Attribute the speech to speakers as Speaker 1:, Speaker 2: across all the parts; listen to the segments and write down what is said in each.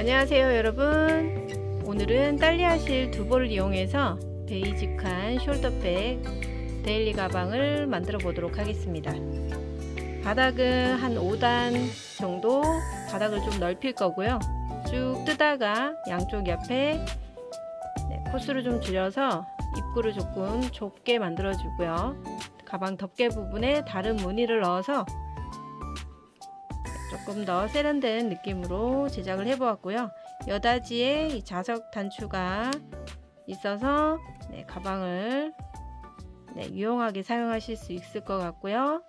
Speaker 1: 안녕하세요 여러분. 오늘은 딸리아 실 두볼을 이용해서 베이직한 숄더백 데일리 가방을 만들어 보도록 하겠습니다. 바닥은 한 5단 정도 바닥을 좀 넓힐 거고요. 쭉 뜨다가 양쪽 옆에 코스를 좀 줄여서 입구를 조금 좁게 만들어 주고요. 가방 덮개 부분에 다른 무늬를 넣어서 조금 더 세련된 느낌으로 제작을 해 보았고요. 여다지에 이 자석 단추가 있어서 가방을 유용하게 사용하실 수 있을 것 같고요.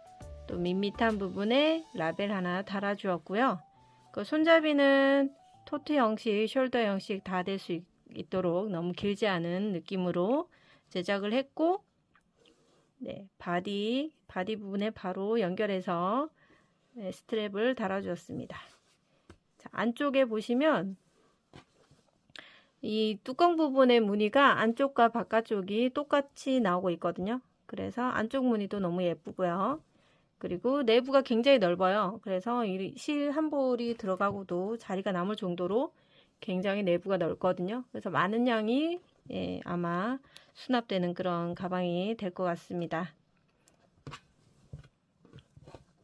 Speaker 1: 또 밋밋한 부분에 라벨 하나 달아 주었고요. 그 손잡이는 토트 형식, 숄더 형식 다 될 수 있도록 너무 길지 않은 느낌으로 제작을 했고, 바디 부분에 바로 연결해서 스트랩을 달아 주었습니다. 자, 안쪽에 보시면 이 뚜껑 부분의 무늬가 안쪽과 바깥쪽이 똑같이 나오고 있거든요. 그래서 안쪽 무늬도 너무 예쁘고요. 그리고 내부가 굉장히 넓어요. 그래서 이 실 한 볼이 들어가고도 자리가 남을 정도로 굉장히 내부가 넓거든요. 그래서 많은 양이 아마 수납되는 그런 가방이 될 것 같습니다.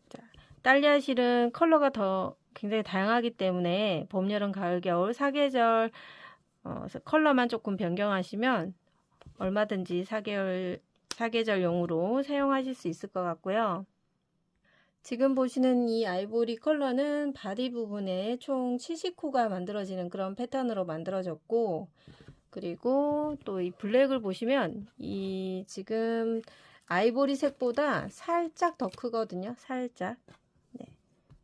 Speaker 1: 자, 딸리아 실은 컬러가 더 굉장히 다양하기 때문에 봄, 여름, 가을, 겨울 4계절 컬러만 조금 변경하시면 얼마든지 4계절용으로 사용하실 수 있을 것 같고요. 지금 보시는 이 아이보리 컬러는 바디 부분에 총 70호가 만들어지는 그런 패턴으로 만들어졌고, 그리고 또 이 블랙을 보시면 이 지금 아이보리 색보다 살짝 더 크거든요. 살짝.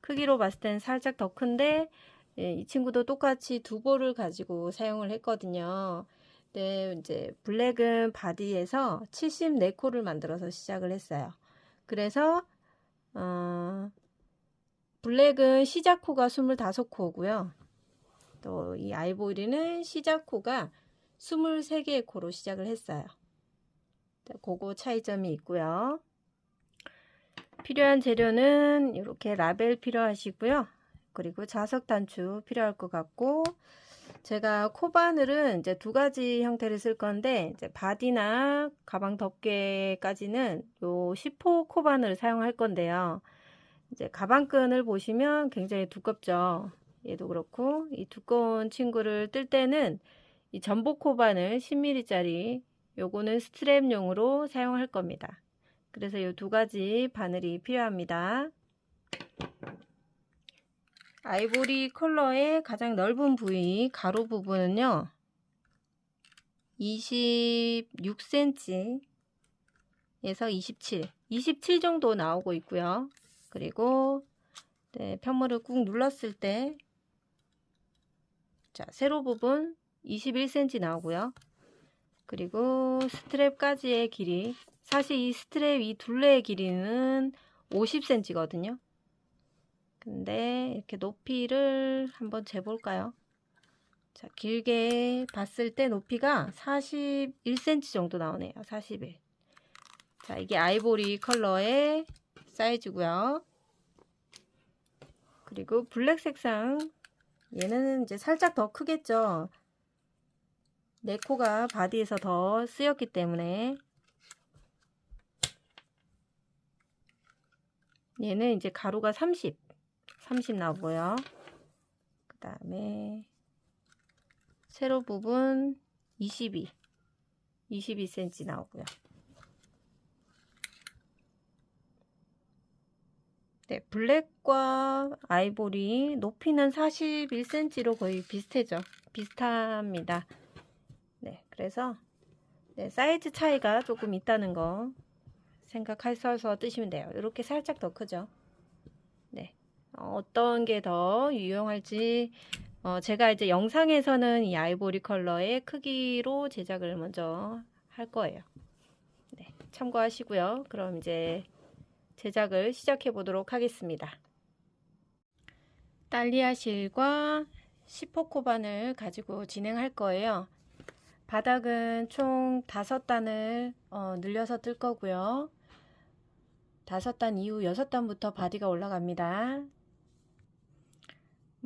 Speaker 1: 크기로 봤을 때는 살짝 더 큰데 이 친구도 똑같이 두 볼을 가지고 사용을 했거든요. 이제 블랙은 바디에서 74코를 만들어서 시작을 했어요. 그래서 블랙은 시작코가 25코고요. 또 이 아이보리는 시작코가 23개의 코로 시작을 했어요. 그거 차이점이 있고요. 필요한 재료는 이렇게 라벨 필요하시고요. 그리고 자석 단추 필요할 것 같고, 제가 코바늘은 이제 두 가지 형태를 쓸 건데, 이제 바디나 가방 덮개까지는 요 10호 코바늘을 사용할 건데요. 이제 가방끈을 보시면 굉장히 두껍죠. 얘도 그렇고, 이 두꺼운 친구를 뜰 때는 이 전복 코바늘 10mm짜리 요거는 스트랩용으로 사용할 겁니다. 그래서 이 두 가지 바늘이 필요합니다. 아이보리 컬러의 가장 넓은 부위 가로 부분은요 26cm 에서 27 정도 나오고 있고요. 그리고 편물을 꾹 눌렀을 때 세로 부분 21cm 나오고요. 그리고 스트랩까지의 길이, 사실 이 스트랩 이 둘레의 길이는 50cm 거든요. 근데 이렇게 높이를 한번 재볼까요? 자, 길게 봤을 때 높이가 41cm 정도 나오네요. 41. 자, 이게 아이보리 컬러의 사이즈고요. 그리고 블랙 색상, 얘는 이제 살짝 더 크겠죠. 네 코가 바디에서 더 쓰였기 때문에 얘는 이제 가로가 30 나오고요. 그 다음에 세로 부분 22cm 나오고요. 블랙과 아이보리 높이는 41cm로 거의 비슷합니다. 그래서 사이즈 차이가 조금 있다는 거 생각하셔서 뜨시면 돼요. 이렇게 살짝 더 크죠. 어떤 게 더 유용할지 제가 이제 영상에서는 이 아이보리 컬러의 크기로 제작을 먼저 할 거예요. 참고하시고요. 그럼 이제 제작을 시작해 보도록 하겠습니다. 딸리아 실과 10호 코바늘 가지고 진행할 거예요. 바닥은 총 5단을 늘려서 뜰 거고요. 5단 이후 6단부터 바디가 올라갑니다.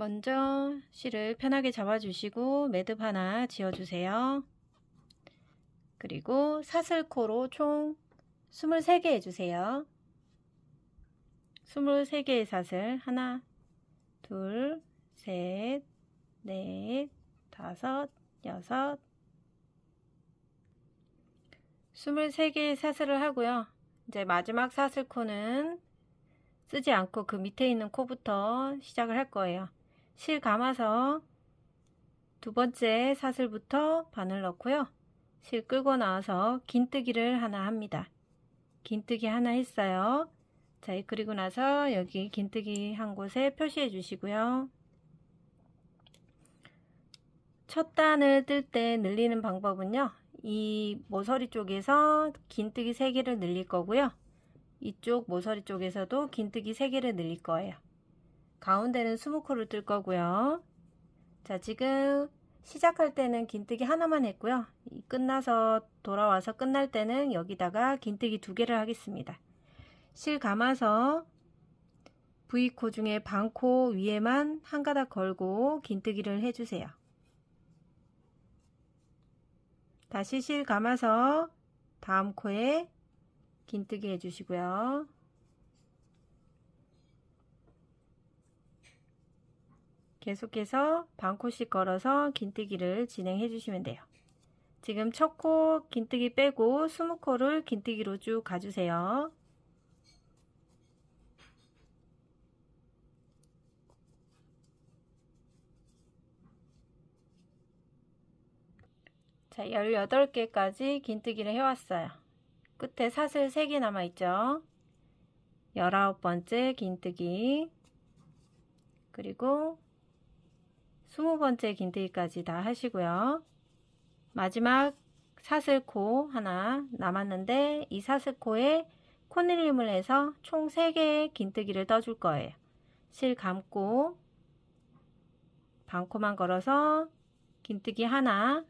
Speaker 1: 먼저 실을 편하게 잡아주시고 매듭 하나 지어주세요. 그리고 사슬코로 총 23개 해주세요. 23개의 사슬 하나, 둘, 셋, 넷, 다섯, 여섯 23개의 사슬을 하고요. 이제 마지막 사슬코는 쓰지 않고 그 밑에 있는 코부터 시작을 할 거예요. 실 감아서 두 번째 사슬부터 바늘 넣고요. 실 끌고 나와서 긴뜨기를 하나 합니다. 긴뜨기 하나 했어요. 자, 그리고 나서 여기 긴뜨기 한 곳에 표시해 주시고요. 첫 단을 뜰 때 늘리는 방법은요. 이 모서리 쪽에서 긴뜨기 3개를 늘릴 거고요. 이쪽 모서리 쪽에서도 긴뜨기 3개를 늘릴 거예요. 가운데는 20코를 뜰 거고요. 자, 지금 시작할 때는 긴뜨기 하나만 했고요. 끝나서 돌아와서 끝날 때는 여기다가 긴뜨기 2개를 하겠습니다. 실 감아서 V코 중에 반코 위에만 한 가닥 걸고 긴뜨기를 해주세요. 다시 실 감아서 다음 코에 긴뜨기 해주시고요. 계속해서 반코씩 걸어서 긴뜨기를 진행해 주시면 돼요. 지금 첫 코 긴뜨기 빼고 20코를 긴뜨기로 쭉 가주세요. 자, 18개까지 긴뜨기를 해왔어요. 끝에 사슬 3개 남아있죠. 19번째 긴뜨기, 그리고 20번째 긴뜨기까지 다 하시고요. 마지막 사슬코 하나 남았는데 이 사슬코에 코늘림을 해서 총 3개의 긴뜨기를 떠줄 거예요. 실 감고 반코만 걸어서 긴뜨기 하나.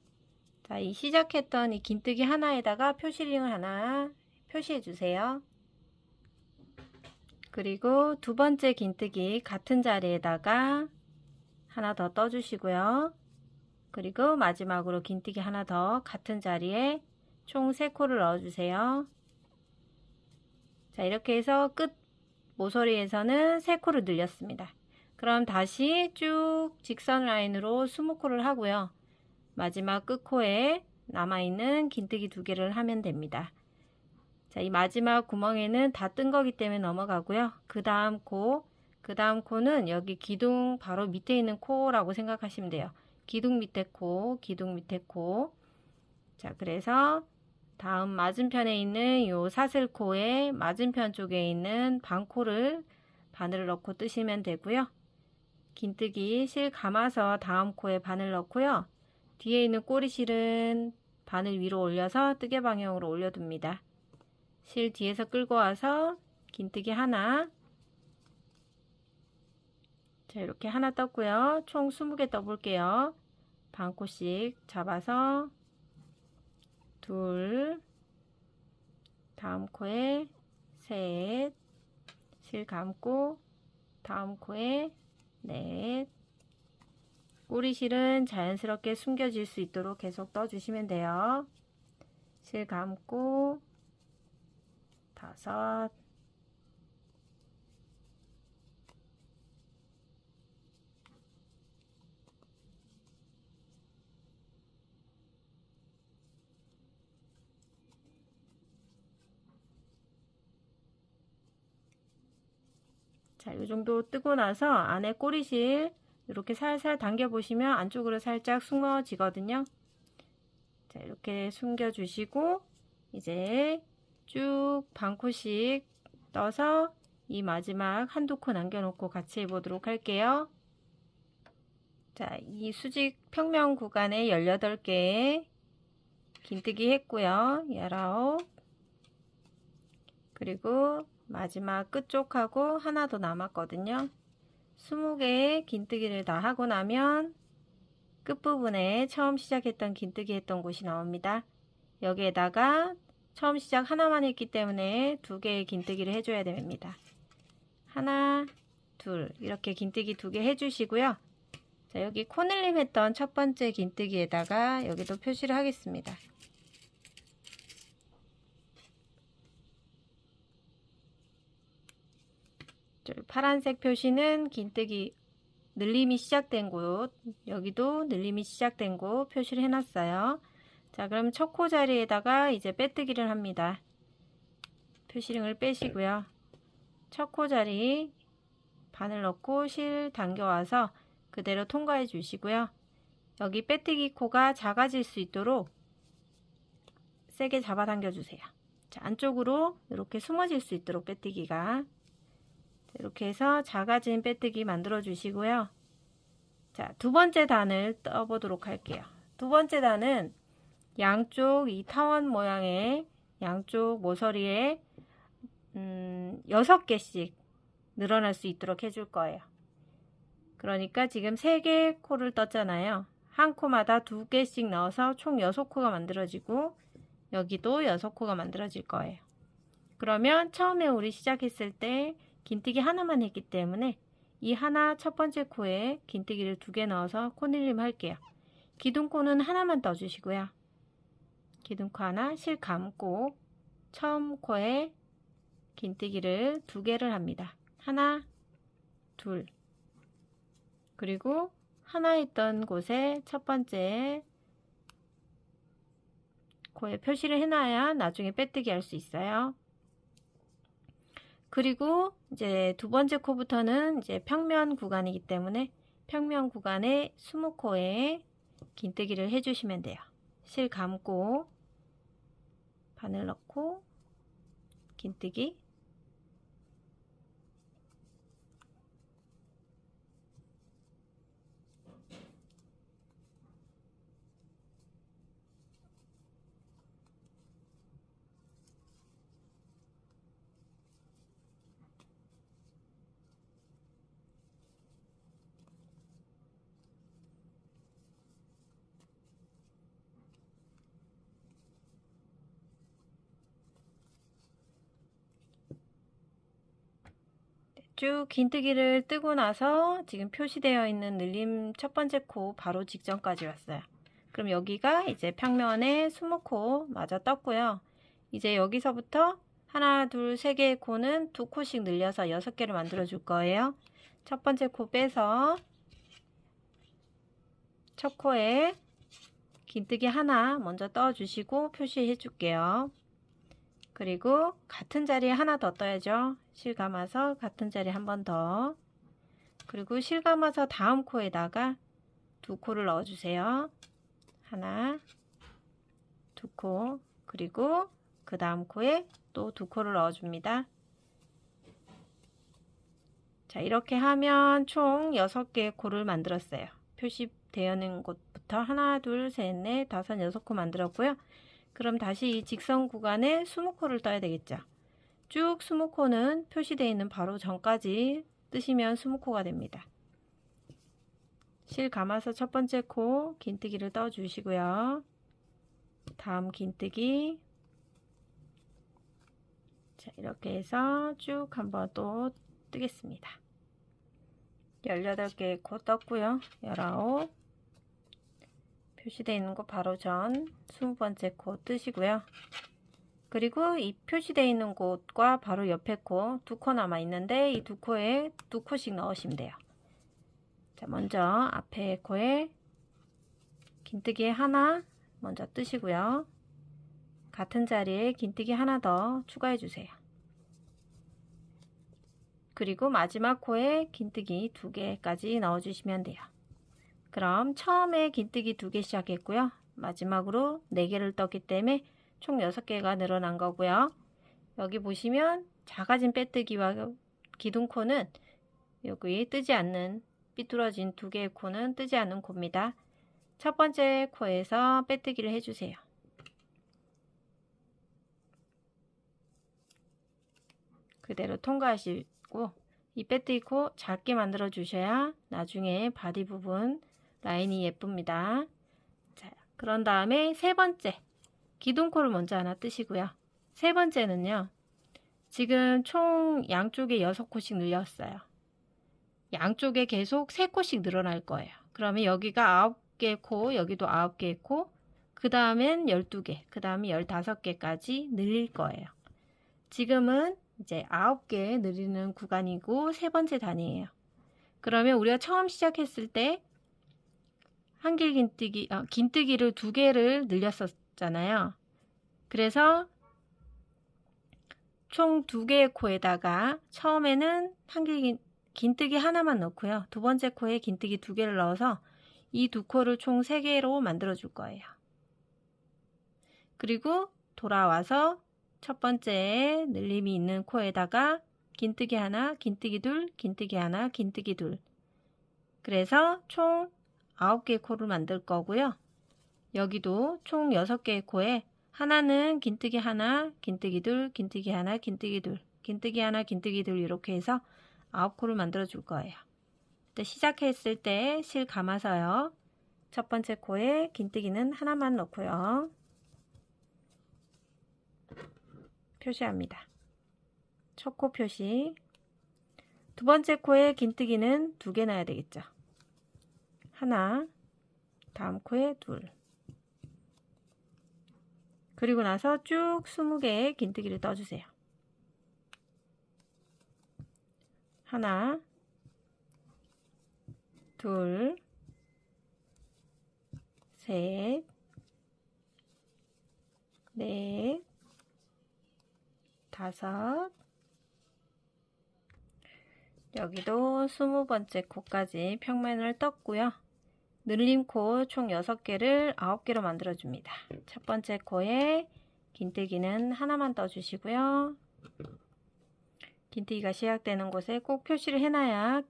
Speaker 1: 자, 이 시작했던 이 긴뜨기 하나에다가 표시링을 하나 표시해 주세요. 그리고 두 번째 긴뜨기 같은 자리에다가 하나 더 떠주시고요. 그리고 마지막으로 긴뜨기 하나 더 같은 자리에 총 3코를 넣어주세요. 자, 이렇게 해서 끝 모서리에서는 3코를 늘렸습니다. 그럼 다시 쭉 직선 라인으로 20코를 하고요. 마지막 끝코에 남아있는 긴뜨기 2개를 하면 됩니다. 자, 이 마지막 구멍에는 다 뜬 거기 때문에 넘어가고요. 그 다음 코는 여기 기둥 바로 밑에 있는 코라고 생각하시면 돼요. 기둥 밑에 코, 기둥 밑에 코. 자, 그래서 다음 맞은편에 있는 요 사슬코의 맞은편 쪽에 있는 반코를 바늘을 넣고 뜨시면 되고요. 긴뜨기 실 감아서 다음 코에 바늘 넣고요. 뒤에 있는 꼬리실은 바늘 위로 올려서 뜨개 방향으로 올려둡니다. 실 뒤에서 끌고 와서 긴뜨기 하나. 자, 이렇게 하나 떴고요. 총 20개 떠볼게요. 반코씩 잡아서 둘, 다음 코에 셋, 실 감고 다음 코에 넷. 꼬리실은 자연스럽게 숨겨질 수 있도록 계속 떠주시면 돼요. 실 감고 다섯. 자, 이 정도 뜨고 나서 안에 꼬리실 이렇게 살살 당겨 보시면 안쪽으로 살짝 숨어지거든요. 자, 이렇게 숨겨 주시고 이제 쭉 반코씩 떠서 이 마지막 한두 코 남겨놓고 같이 해보도록 할게요. 자, 이 수직 평면 구간에 18개 긴뜨기 했고요. 19. 그리고 마지막 끝쪽하고 하나 더 남았거든요. 20개의 긴뜨기를 다 하고 나면 끝부분에 처음 시작했던 긴뜨기 했던 곳이 나옵니다. 여기에다가 처음 시작 하나만 했기 때문에 2개의 긴뜨기를 해줘야 됩니다. 하나, 둘 이렇게 긴뜨기 2개 해주시고요. 자, 여기 코늘림 했던 첫 번째 긴뜨기에다가 여기도 표시를 하겠습니다. 파란색 표시는 긴뜨기 늘림이 시작된 곳, 여기도 늘림이 시작된 곳 표시를 해놨어요. 자, 그럼 첫 코 자리에다가 이제 빼뜨기를 합니다. 표시링을 빼시고요. 첫 코 자리 바늘 넣고 실 당겨와서 그대로 통과해 주시고요. 여기 빼뜨기 코가 작아질 수 있도록 세게 잡아당겨 주세요. 자, 안쪽으로 이렇게 숨어질 수 있도록 빼뜨기가 이렇게 해서 작아진 빼뜨기 만들어 주시고요. 자, 두 번째 단을 떠보도록 할게요. 두 번째 단은 양쪽 이 타원 모양의 양쪽 모서리에 6개씩 늘어날 수 있도록 해줄 거예요. 그러니까 지금 3개 코를 떴잖아요. 한 코마다 2개씩 넣어서 총 6코가 만들어지고 여기도 6코가 만들어질 거예요. 그러면 처음에 우리 시작했을 때 긴뜨기 하나만 했기 때문에 이 하나 첫 번째 코에 긴뜨기를 2개 넣어서 코늘림 할게요. 기둥코는 하나만 떠주시고요. 기둥코 하나 실 감고 처음 코에 긴뜨기를 2개를 합니다. 하나, 둘. 그리고 하나 있던 곳에 첫 번째 코에 표시를 해놔야 나중에 빼뜨기 할 수 있어요. 그리고 이제 두 번째 코부터는 이제 평면 구간이기 때문에 평면 구간에 20코에 긴뜨기를 해주시면 돼요. 실 감고 바늘 넣고 긴뜨기 쭉 긴뜨기를 뜨고 나서 지금 표시되어 있는 늘림 첫 번째 코 바로 직전까지 왔어요. 그럼 여기가 이제 평면에 20코 마저 떴고요. 이제 여기서부터 하나, 둘, 세 개의 코는 2코씩 늘려서 6개를 만들어 줄 거예요. 첫 번째 코 빼서 첫 코에 긴뜨기 하나 먼저 떠 주시고 표시해 줄게요. 그리고 같은 자리에 하나 더 떠야죠. 실 감아서 같은 자리에 한 번 더. 그리고 실 감아서 다음 코에다가 2코를 넣어 주세요. 하나, 2코. 그리고 그 다음 코에 또 2코를 넣어 줍니다. 자, 이렇게 하면 총 6개의 코를 만들었어요. 표시되어 있는 곳부터 하나, 둘, 셋, 넷, 다섯, 6코 만들었고요. 그럼 다시 이 직선 구간에 20코를 떠야 되겠죠. 쭉 20코는 표시되어 있는 바로 전까지 뜨시면 20코가 됩니다. 실 감아서 첫 번째 코 긴뜨기를 떠 주시고요. 다음 긴뜨기. 자, 이렇게 해서 쭉 한번 또 뜨겠습니다. 18개의 코 떴고요. 19 표시되어 있는 거 바로 전 20번째 코 뜨시고요. 그리고 이 표시되어 있는 곳과 바로 옆에 코 2코 남아 있는데 이 2코에 2코씩 넣으시면 돼요. 자, 먼저 앞에 코에 긴뜨기 하나 먼저 뜨시고요. 같은 자리에 긴뜨기 하나 더 추가해 주세요. 그리고 마지막 코에 긴뜨기 2개까지 넣어 주시면 돼요. 그럼 처음에 긴뜨기 2개 시작했고요. 마지막으로 4개를 떴기 때문에 총 6개가 늘어난 거고요. 여기 보시면 작아진 빼뜨기와 기둥코는 여기 뜨지 않는 삐뚤어진 2개의 코는 뜨지 않는 코입니다. 첫 번째 코에서 빼뜨기를 해주세요. 그대로 통과하시고 이 빼뜨기 코 작게 만들어 주셔야 나중에 바디 부분 라인이 예쁩니다. 자, 그런 다음에 세 번째 기둥코를 먼저 하나 뜨시고요. 세 번째는요. 지금 총 양쪽에 6코씩 늘렸어요. 양쪽에 계속 3코씩 늘어날 거예요. 그러면 여기가 9개 코, 여기도 9개 코, 그 다음엔 12개, 그 다음에 15개까지 늘릴 거예요. 지금은 이제 9개 늘리는 구간이고 3번째 단위예요. 그러면 우리가 처음 시작했을 때 한길 긴뜨기를 2개를 늘렸었잖아요. 그래서 총 2개의 코에다가 처음에는 긴뜨기 하나만 넣고요. 두 번째 코에 긴뜨기 2개를 넣어서 이 2코를 총 3개로 만들어 줄 거예요. 그리고 돌아와서 첫 번째 늘림이 있는 코에다가 긴뜨기 하나, 긴뜨기 둘, 긴뜨기 하나, 긴뜨기 둘. 그래서 총 9개의 코를 만들 거고요. 여기도 총 6개의 코에 하나는 긴뜨기 하나, 긴뜨기 둘, 긴뜨기 하나, 긴뜨기 둘, 긴뜨기 하나, 긴뜨기 둘 이렇게 해서 9코를 만들어 줄 거예요. 시작했을 때 실 감아서요. 첫 번째 코에 긴뜨기는 하나만 넣고요. 표시합니다. 첫 코 표시. 두 번째 코에 긴뜨기는 2개 넣어야 되겠죠. 하나, 다음 코에 둘. 그리고 나서 쭉 20개의 긴뜨기를 떠주세요. 하나, 둘, 셋, 넷, 다섯. 여기도 20번째 코까지 평면을 떴고요. 늘림코 총 6개를 9개로 만들어 줍니다. 첫 번째 코에 긴뜨기는 하나만 떠주시고요. 긴뜨기가 시작되는 곳에 꼭 표시를 해놔야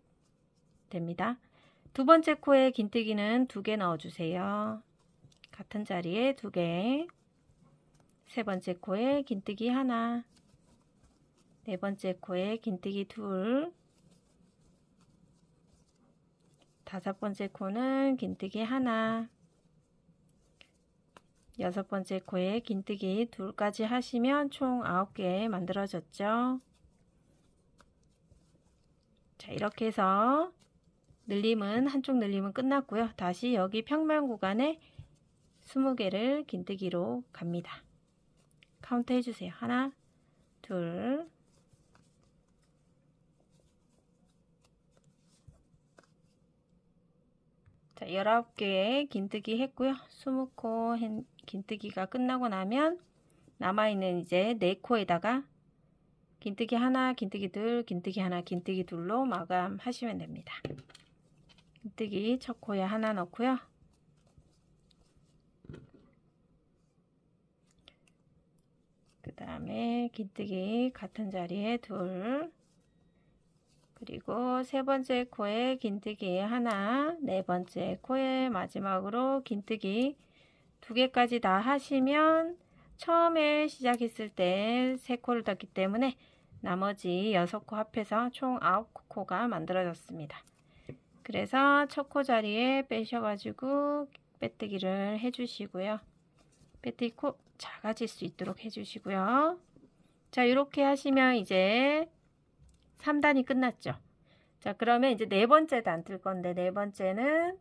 Speaker 1: 됩니다. 두 번째 코에 긴뜨기는 2개 넣어주세요. 같은 자리에 2개. 세 번째 코에 긴뜨기 하나. 네 번째 코에 긴뜨기 둘. 다섯 번째 코는 긴뜨기 하나. 여섯 번째 코에 긴뜨기 둘까지 하시면 총 9개 만들어졌죠. 자, 이렇게 해서 한쪽 늘림은 끝났고요. 다시 여기 평면 구간에 20개를 긴뜨기로 갑니다. 카운트 해주세요. 하나, 둘, 자, 19개의 긴뜨기 했고요. 20코 긴뜨기가 끝나고 나면 남아있는 이제 4코에다가 긴뜨기 하나, 긴뜨기 둘, 긴뜨기 하나, 긴뜨기 둘로 마감하시면 됩니다. 긴뜨기 첫 코에 하나 넣고요. 그 다음에 긴뜨기 같은 자리에 둘. 그리고 세 번째 코에 긴뜨기 하나, 네 번째 코에 마지막으로 긴뜨기 2개까지 다 하시면 처음에 시작했을 때 3코를 떴기 때문에 나머지 6코 합해서 총 9코가 만들어졌습니다. 그래서 첫 코 자리에 빼셔가지고 빼뜨기를 해주시고요. 빼뜨기 코 작아질 수 있도록 해주시고요. 자, 이렇게 하시면 이제 3단이 끝났죠. 자, 그러면 이제 네 번째 단 뜰 건데, 네 번째는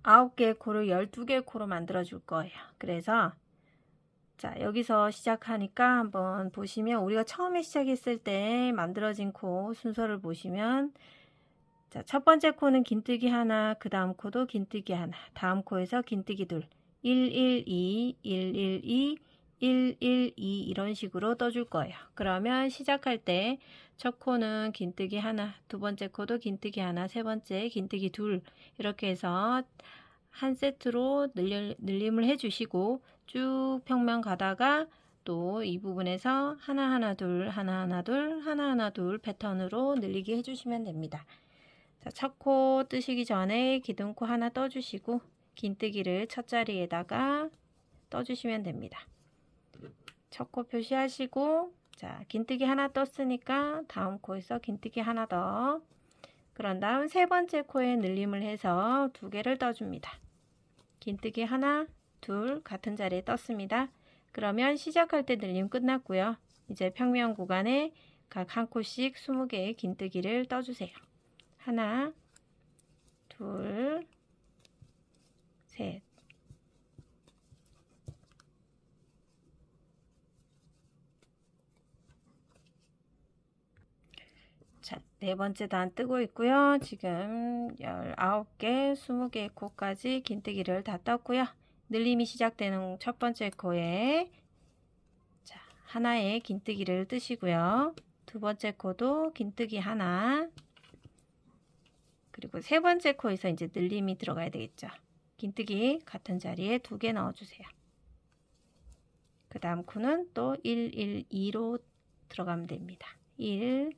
Speaker 1: 9개의 코를 12개의 코로 만들어 줄 거예요. 그래서 자, 여기서 시작하니까 한번 보시면 우리가 처음에 시작했을 때 만들어진 코 순서를 보시면 자, 첫 번째 코는 긴뜨기 하나, 그 다음 코도 긴뜨기 하나, 다음 코에서 긴뜨기 둘, 112, 112, 112 이런 식으로 떠줄 거예요. 그러면 시작할 때 첫 코는 긴뜨기 하나, 두 번째 코도 긴뜨기 하나, 세 번째 긴뜨기 둘 이렇게 해서 한 세트로 늘림을 해주시고 쭉 평면 가다가 또 이 부분에서 하나하나 둘, 하나하나 둘, 하나하나 둘 패턴으로 늘리게 해주시면 됩니다. 자, 첫 코 뜨시기 전에 기둥코 하나 떠주시고 긴뜨기를 첫 자리에다가 떠주시면 됩니다. 첫 코 표시하시고 자, 긴뜨기 하나 떴으니까 다음 코에서 긴뜨기 하나 더. 그런 다음 세 번째 코에 늘림을 해서 2개를 떠줍니다. 긴뜨기 하나, 둘 같은 자리에 떴습니다. 그러면 시작할 때 늘림 끝났고요. 이제 평면 구간에 각 한 코씩 20개의 긴뜨기를 떠주세요. 하나, 둘, 셋. 자, 네 번째 단 뜨고 있고요. 지금 19개, 20개의 코까지 긴뜨기를 다 떴고요. 늘림이 시작되는 첫 번째 코에 자, 하나의 긴뜨기를 뜨시고요. 두 번째 코도 긴뜨기 하나, 그리고 세 번째 코에서 이제 늘림이 들어가야 되겠죠. 긴뜨기 같은 자리에 2개 넣어주세요. 그 다음 코는 또 1, 1, 2로 들어가면 됩니다. 1,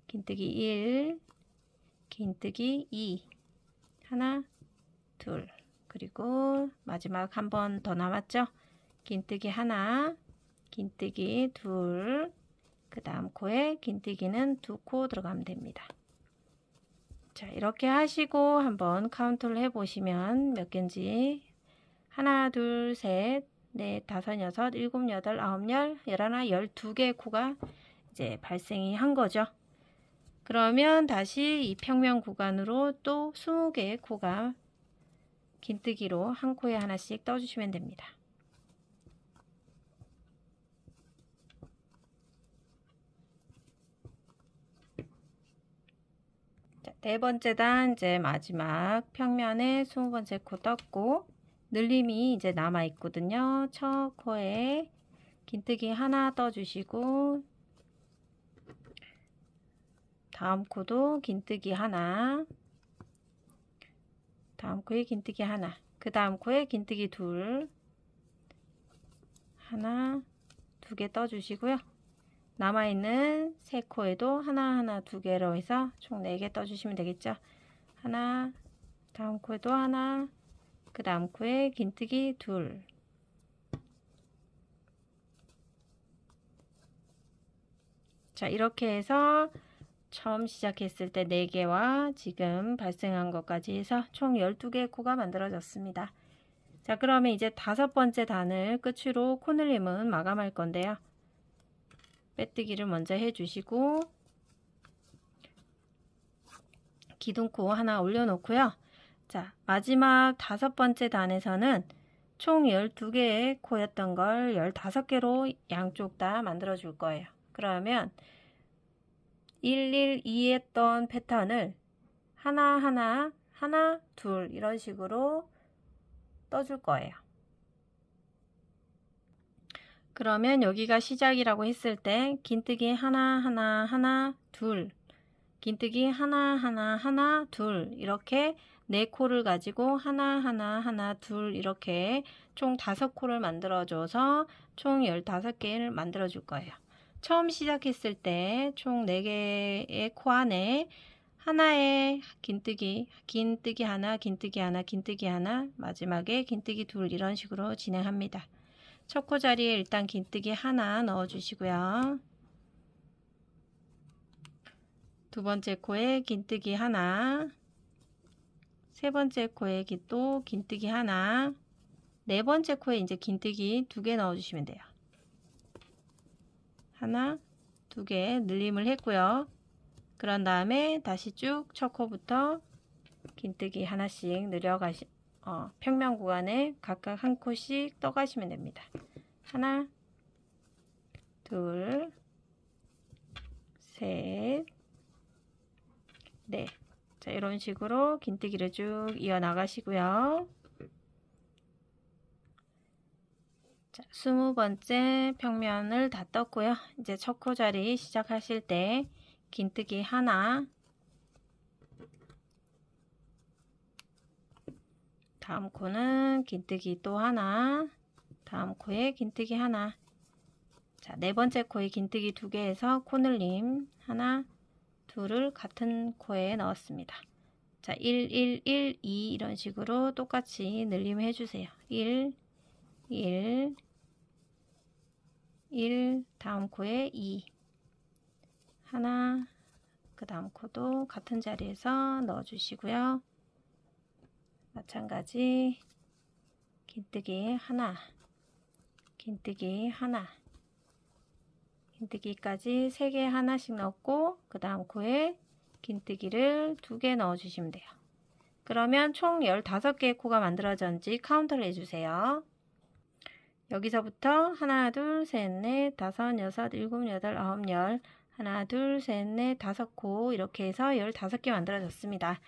Speaker 1: 긴뜨기 1, 긴뜨기 2, 하나, 둘, 그리고 마지막 한 번 더 남았죠. 긴뜨기 하나, 긴뜨기 둘, 그 다음 코에 긴뜨기는 2코 들어가면 됩니다. 자, 이렇게 하시고 한번 카운트를 해보시면 몇 개인지 하나, 둘, 셋, 넷, 다섯, 여섯, 일곱, 여덟, 아홉, 열, 열하나, 12개의 코가 이제 발생이 한 거죠. 그러면 다시 이 평면 구간으로 또 20개의 코가 긴뜨기로 한 코에 하나씩 떠주시면 됩니다. 자, 네 번째 단 이제 마지막 평면에 20번째 코 떴고 늘림이 이제 남아 있거든요. 첫 코에 긴뜨기 하나 떠주시고 다음 코도 긴뜨기 하나, 다음 코에 긴뜨기 하나, 그 다음 코에 긴뜨기 둘, 하나, 2개 떠주시고요. 남아있는 세 코에도 하나, 2개로 해서 총 4개 떠주시면 되겠죠. 하나, 다음 코에도 하나, 그 다음 코에 긴뜨기 둘. 자, 이렇게 해서 처음 시작했을 때 4개와 지금 발생한 것까지 해서 총 12개의 코가 만들어졌습니다. 자, 그러면 이제 5번째 단을 끝으로 코늘림은 마감할 건데요. 빼뜨기를 먼저 해주시고 기둥코 하나 올려놓고요. 자, 마지막 5번째 단에서는 총 12개의 코였던 걸 15개로 양쪽 다 만들어 줄 거예요. 그러면 112 했던 패턴을 하나, 둘 이런 식으로 떠줄 거예요. 그러면 여기가 시작이라고 했을 때 긴뜨기 하나, 둘, 긴뜨기 하나, 둘 이렇게 4코를 가지고 하나, 둘 이렇게 총 5코를 만들어줘서 총 15개를 만들어 줄 거예요. 처음 시작했을 때 총 4개의 코 안에 하나의 긴뜨기 하나, 긴뜨기 하나, 긴뜨기 하나, 마지막에 긴뜨기 둘 이런 식으로 진행합니다. 첫 코 자리에 일단 긴뜨기 하나 넣어 주시고요. 두 번째 코에 긴뜨기 하나, 세 번째 코에 또 긴뜨기 하나, 네 번째 코에 이제 긴뜨기 2개 넣어 주시면 돼요. 하나, 2개 늘림을 했고요. 그런 다음에 다시 쭉 첫 코부터 긴뜨기 하나씩 평면 구간에 각각 한 코씩 떠가시면 됩니다. 하나, 둘, 셋, 넷. 자, 이런 식으로 긴뜨기를 쭉 이어 나가시고요. 자, 20번째 평면을 다 떴고요. 이제 첫 코 자리 시작하실 때 긴뜨기 하나, 다음 코는 긴뜨기 또 하나, 다음 코에 긴뜨기 하나. 자, 네 번째 코에 긴뜨기 2개에서 코늘림 하나, 둘을 같은 코에 넣었습니다. 자, 1, 1, 1, 2 이런 식으로 똑같이 늘림 해주세요. 1, 1, 1, 다음 코에 2, 하나, 그 다음 코도 같은 자리에서 넣어주시고요. 마찬가지 긴뜨기 하나, 긴뜨기 하나 긴뜨기까지 3개 하나씩 넣고 그 다음 코에 긴뜨기를 2개 넣어 주시면 돼요. 그러면 총 15개의 코가 만들어졌는지 카운터를 해주세요. 여기서부터 하나, 둘, 셋, 넷, 다섯, 여섯, 일곱, 여덟, 아홉, 열, 하나, 둘, 셋, 넷, 5코 이렇게 해서 15개 만들어졌습니다.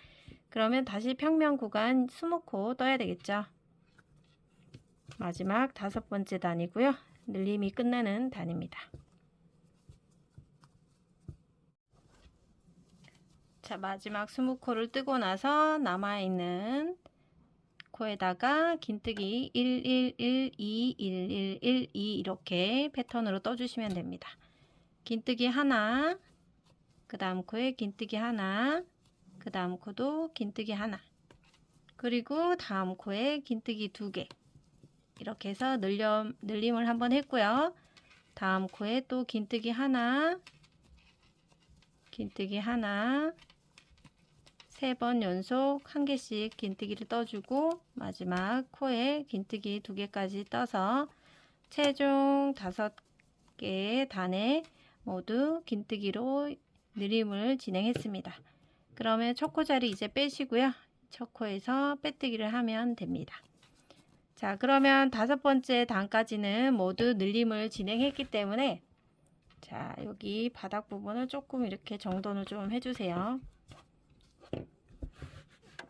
Speaker 1: 그러면 다시 평면 구간 20코 떠야 되겠죠. 마지막 5번째 단이고요. 늘림이 끝나는 단입니다. 자, 마지막 20코를 뜨고 나서 남아있는 코에다가 긴뜨기 1, 1, 1, 2, 1, 1, 1, 2 이렇게 패턴으로 떠주시면 됩니다. 긴뜨기 하나, 그 다음 코에 긴뜨기 하나, 그 다음 코도 긴뜨기 하나, 그리고 다음 코에 긴뜨기 2개 이렇게 해서 늘림을 한번 했고요. 다음 코에 또 긴뜨기 하나, 긴뜨기 하나, 3번 연속 1개씩 긴뜨기를 떠주고 마지막 코에 긴뜨기 2개까지 떠서 최종 5개의 단에 모두 긴뜨기로 늘림을 진행했습니다. 그러면 첫 코 자리 이제 빼시고요. 첫 코에서 빼뜨기를 하면 됩니다. 자, 그러면 5번째 단까지는 모두 늘림을 진행했기 때문에 자, 여기 바닥 부분을 조금 이렇게 정돈을 좀 해주세요.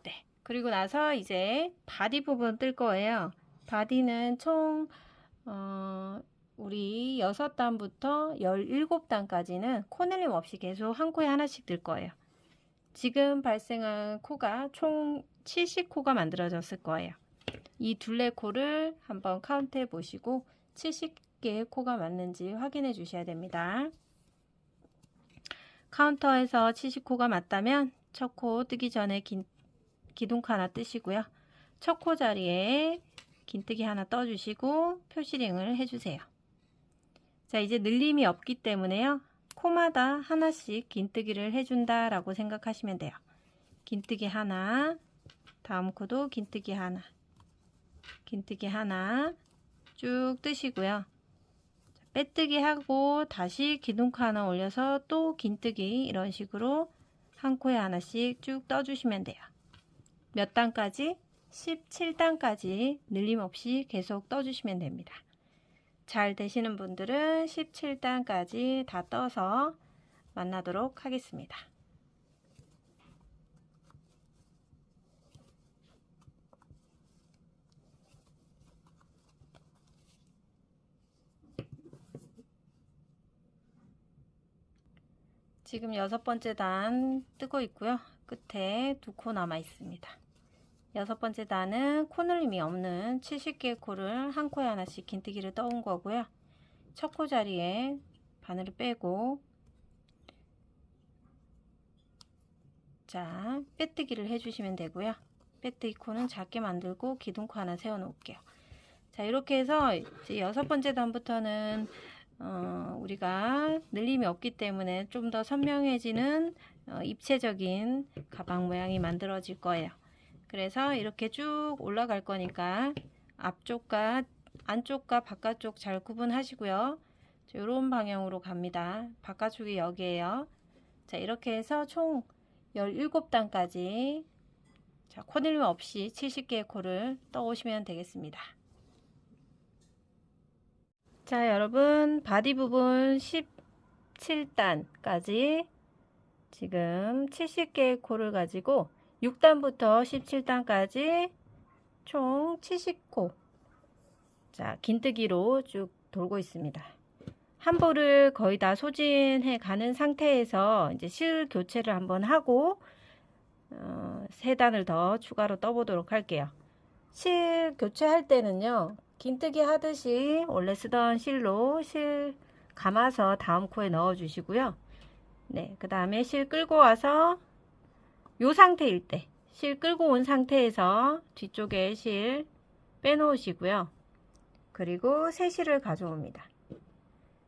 Speaker 1: 네, 그리고 나서 이제 바디 부분 뜰 거예요. 바디는 총 우리 6단부터 17단까지는 코늘림 없이 계속 한 코에 하나씩 뜰 거예요. 지금 발생한 코가 총 70코가 만들어졌을 거예요. 이 둘레코를 한번 카운트해 보시고 70개의 코가 맞는지 확인해 주셔야 됩니다. 카운터에서 70코가 맞다면 첫 코 뜨기 전에 기둥코 하나 뜨시고요. 첫 코 자리에 긴뜨기 하나 떠주시고 표시링을 해주세요. 자, 이제 늘림이 없기 때문에요. 코마다 하나씩 긴뜨기를 해준다 라고 생각하시면 돼요. 긴뜨기 하나, 다음 코도 긴뜨기 하나, 긴뜨기 하나 쭉 뜨시고요. 빼뜨기 하고 다시 기둥코 하나 올려서 또 긴뜨기 이런 식으로 한 코에 하나씩 쭉 떠주시면 돼요. 몇 단까지? 17단까지 늘림 없이 계속 떠주시면 됩니다. 잘 되시는 분들은 17단까지 다 떠서 만나도록 하겠습니다. 지금 6번째 단 뜨고 있고요. 끝에 2코 남아 있습니다. 6번째 단은 코늘림이 없는 70개의 코를 한 코에 하나씩 긴뜨기를 떠온 거고요. 첫 코 자리에 바늘을 빼고 자, 빼뜨기를 해주시면 되고요. 빼뜨기 코는 작게 만들고 기둥코 하나 세워 놓을게요. 자, 이렇게 해서 이제 6번째 단부터는 우리가 늘림이 없기 때문에 좀 더 선명해지는 입체적인 가방 모양이 만들어질 거예요. 그래서 이렇게 쭉 올라갈 거니까 앞쪽과 안쪽과 바깥쪽 잘 구분하시고요. 이런 방향으로 갑니다. 바깥쪽이 여기에요. 자, 이렇게 해서 총 17단까지 자, 코늘림 없이 70개의 코를 떠오시면 되겠습니다. 자, 여러분 바디 부분 17단까지 지금 70개의 코를 가지고 6단부터 17단까지 총 70코 자, 긴뜨기로 쭉 돌고 있습니다. 한 볼을 거의 다 소진해 가는 상태에서 이제 실 교체를 한번 하고 3단을 더 추가로 떠보도록 할게요. 실 교체할 때는요, 긴뜨기 하듯이 원래 쓰던 실로 실 감아서 다음 코에 넣어 주시고요. 네, 그 다음에 실 끌고 와서 요 상태일 때, 실 끌고 온 상태에서 뒤쪽에 실 빼놓으시고요. 그리고 새 실을 가져옵니다.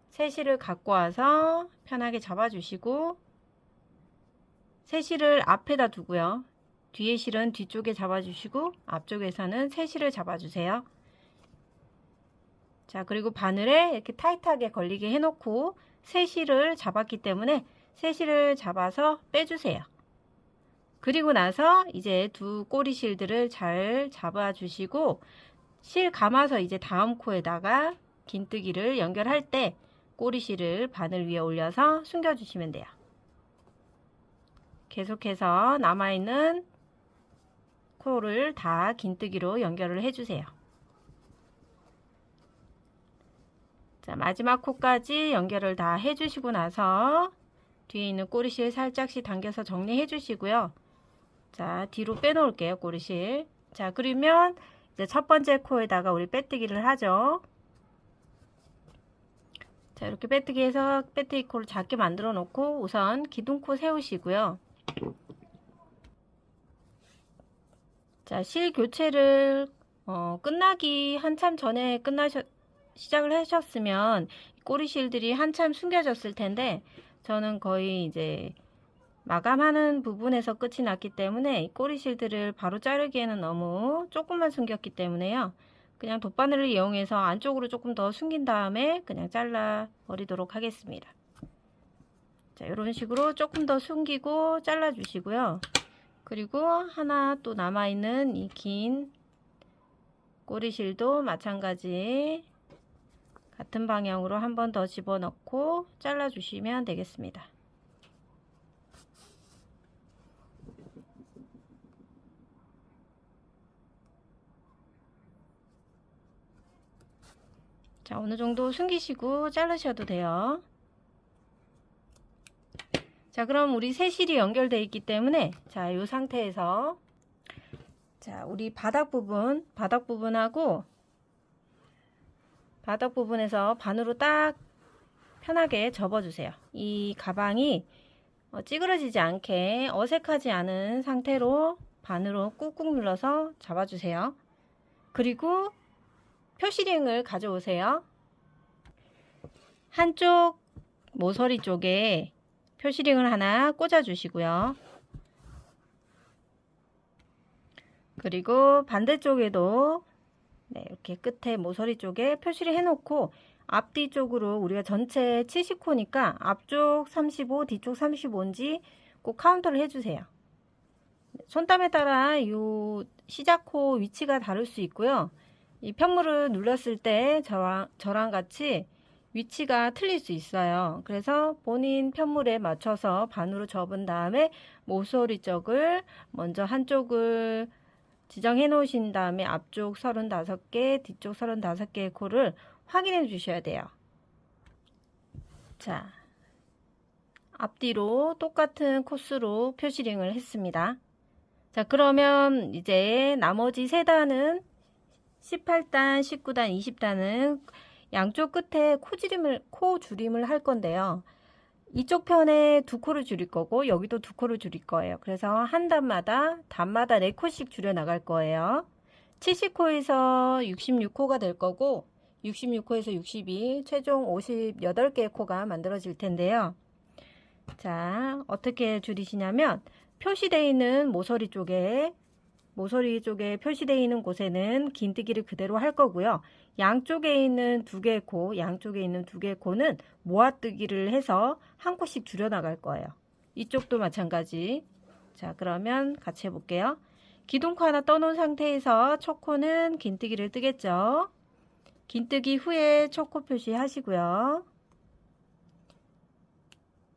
Speaker 1: 새 실을 갖고 와서 편하게 잡아주시고 새 실을 앞에다 두고요. 뒤에 실은 뒤쪽에 잡아주시고 앞쪽에서는 새 실을 잡아주세요. 자, 그리고 바늘에 이렇게 타이트하게 걸리게 해놓고 새 실을 잡았기 때문에 새 실을 잡아서 빼주세요. 그리고 나서 이제 두 꼬리 실들을 잘 잡아 주시고 실 감아서 이제 다음 코에다가 긴뜨기를 연결할 때 꼬리 실을 바늘 위에 올려서 숨겨 주시면 돼요. 계속해서 남아있는 코를 다 긴뜨기로 연결을 해주세요. 자, 마지막 코까지 연결을 다 해주시고 나서 뒤에 있는 꼬리실 살짝씩 당겨서 정리해 주시고요. 자, 뒤로 빼놓을게요, 꼬리실. 자, 그러면 이제 첫 번째 코에다가 우리 빼뜨기를 하죠. 자, 이렇게 빼뜨기해서 빼뜨기 코를 작게 만들어 놓고 우선 기둥코 세우시고요. 자, 실 교체를 끝나기 한참 전에 시작을 하셨으면 꼬리실들이 한참 숨겨졌을 텐데 저는 거의 이제 마감하는 부분에서 끝이 났기 때문에 이 꼬리실들을 바로 자르기에는 너무 조금만 숨겼기 때문에요. 그냥 돗바늘을 이용해서 안쪽으로 조금 더 숨긴 다음에 그냥 잘라 버리도록 하겠습니다. 자, 이런 식으로 조금 더 숨기고 잘라 주시고요. 그리고 하나 또 남아있는 이 긴 꼬리실도 마찬가지 같은 방향으로 한 번 더 집어넣고 잘라 주시면 되겠습니다. 자, 어느 정도 숨기시고 자르셔도 돼요. 자, 그럼 우리 새 실이 연결되어 있기 때문에 자, 이 상태에서 자, 우리 바닥 부분하고 바닥 부분에서 반으로 딱 편하게 접어주세요. 이 가방이 찌그러지지 않게 어색하지 않은 상태로 반으로 꾹꾹 눌러서 잡아주세요. 그리고 표시링을 가져오세요. 한쪽 모서리 쪽에 표시링을 하나 꽂아 주시고요. 그리고 반대쪽에도 네, 이렇게 끝에 모서리 쪽에 표시를 해놓고 앞뒤 쪽으로 우리가 전체 70코니까 앞쪽 35, 뒤쪽 35인지 꼭 카운터를 해주세요. 손땀에 따라 이 시작코 위치가 다를 수 있고요. 이 편물을 눌렀을 때 저랑 같이 위치가 틀릴 수 있어요. 그래서 본인 편물에 맞춰서 반으로 접은 다음에 모서리 쪽을 먼저 한쪽을 지정해 놓으신 다음에 앞쪽 35개, 뒤쪽 35개의 코를 확인해 주셔야 돼요. 자, 앞뒤로 똑같은 코스로 표시링을 했습니다. 자, 그러면 이제 나머지 3단은 18단, 19단, 20단은 양쪽 끝에 코 줄임을 할 건데요. 이쪽 편에 2코를 줄일 거고 여기도 2코를 줄일 거예요. 그래서 한 단마다 4코씩 줄여 나갈 거예요. 70코에서 66코가 될 거고 66코에서 62, 최종 58개의 코가 만들어질 텐데요. 자, 어떻게 줄이시냐면 표시되어 있는 모서리 쪽에 표시되어 있는 곳에는 긴뜨기를 그대로 할 거고요. 양쪽에 있는 2개의 코는 모아뜨기를 해서 한 코씩 줄여 나갈 거예요. 이쪽도 마찬가지. 자, 그러면 같이 해볼게요. 기둥코 하나 떠놓은 상태에서 첫 코는 긴뜨기를 뜨겠죠. 긴뜨기 후에 첫 코 표시 하시고요.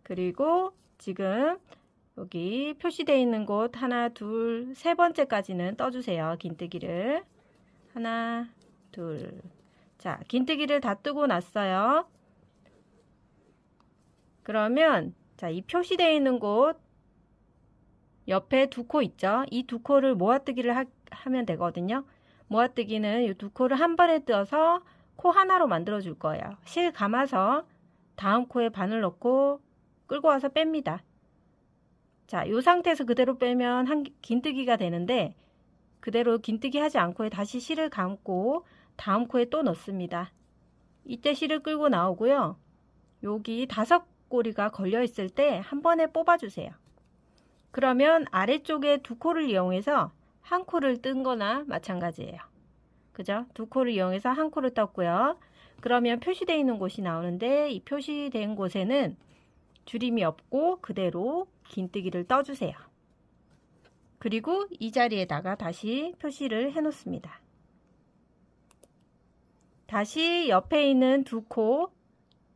Speaker 1: 그리고 지금 여기 표시되어 있는 곳 하나, 둘, 3번째까지는 떠주세요. 긴뜨기를. 하나, 둘. 자, 긴뜨기를 다 뜨고 났어요. 그러면 자, 이 표시되어 있는 곳 옆에 2코 있죠? 이 2코를 모아뜨기를 하면 되거든요. 모아뜨기는 이 2코를 한 번에 떼어서 코 하나로 만들어 줄 거예요. 실 감아서 다음 코에 바늘 넣고 끌고 와서 뺍니다. 자, 이 상태에서 그대로 빼면 긴뜨기가 되는데 그대로 긴뜨기 하지 않고 다시 실을 감고 다음 코에 또 넣습니다. 이때 실을 끌고 나오고요. 여기 5꼬리가 걸려 있을 때 한 번에 뽑아 주세요. 그러면 아래쪽에 2코를 이용해서 한 코를 뜬 거나 마찬가지예요. 그죠? 2코를 이용해서 한 코를 떴고요. 그러면 표시되어 있는 곳이 나오는데 이 표시된 곳에는 줄임이 없고 그대로 긴뜨기를 떠주세요. 그리고 이 자리에다가 다시 표시를 해 놓습니다. 다시 옆에 있는 두 코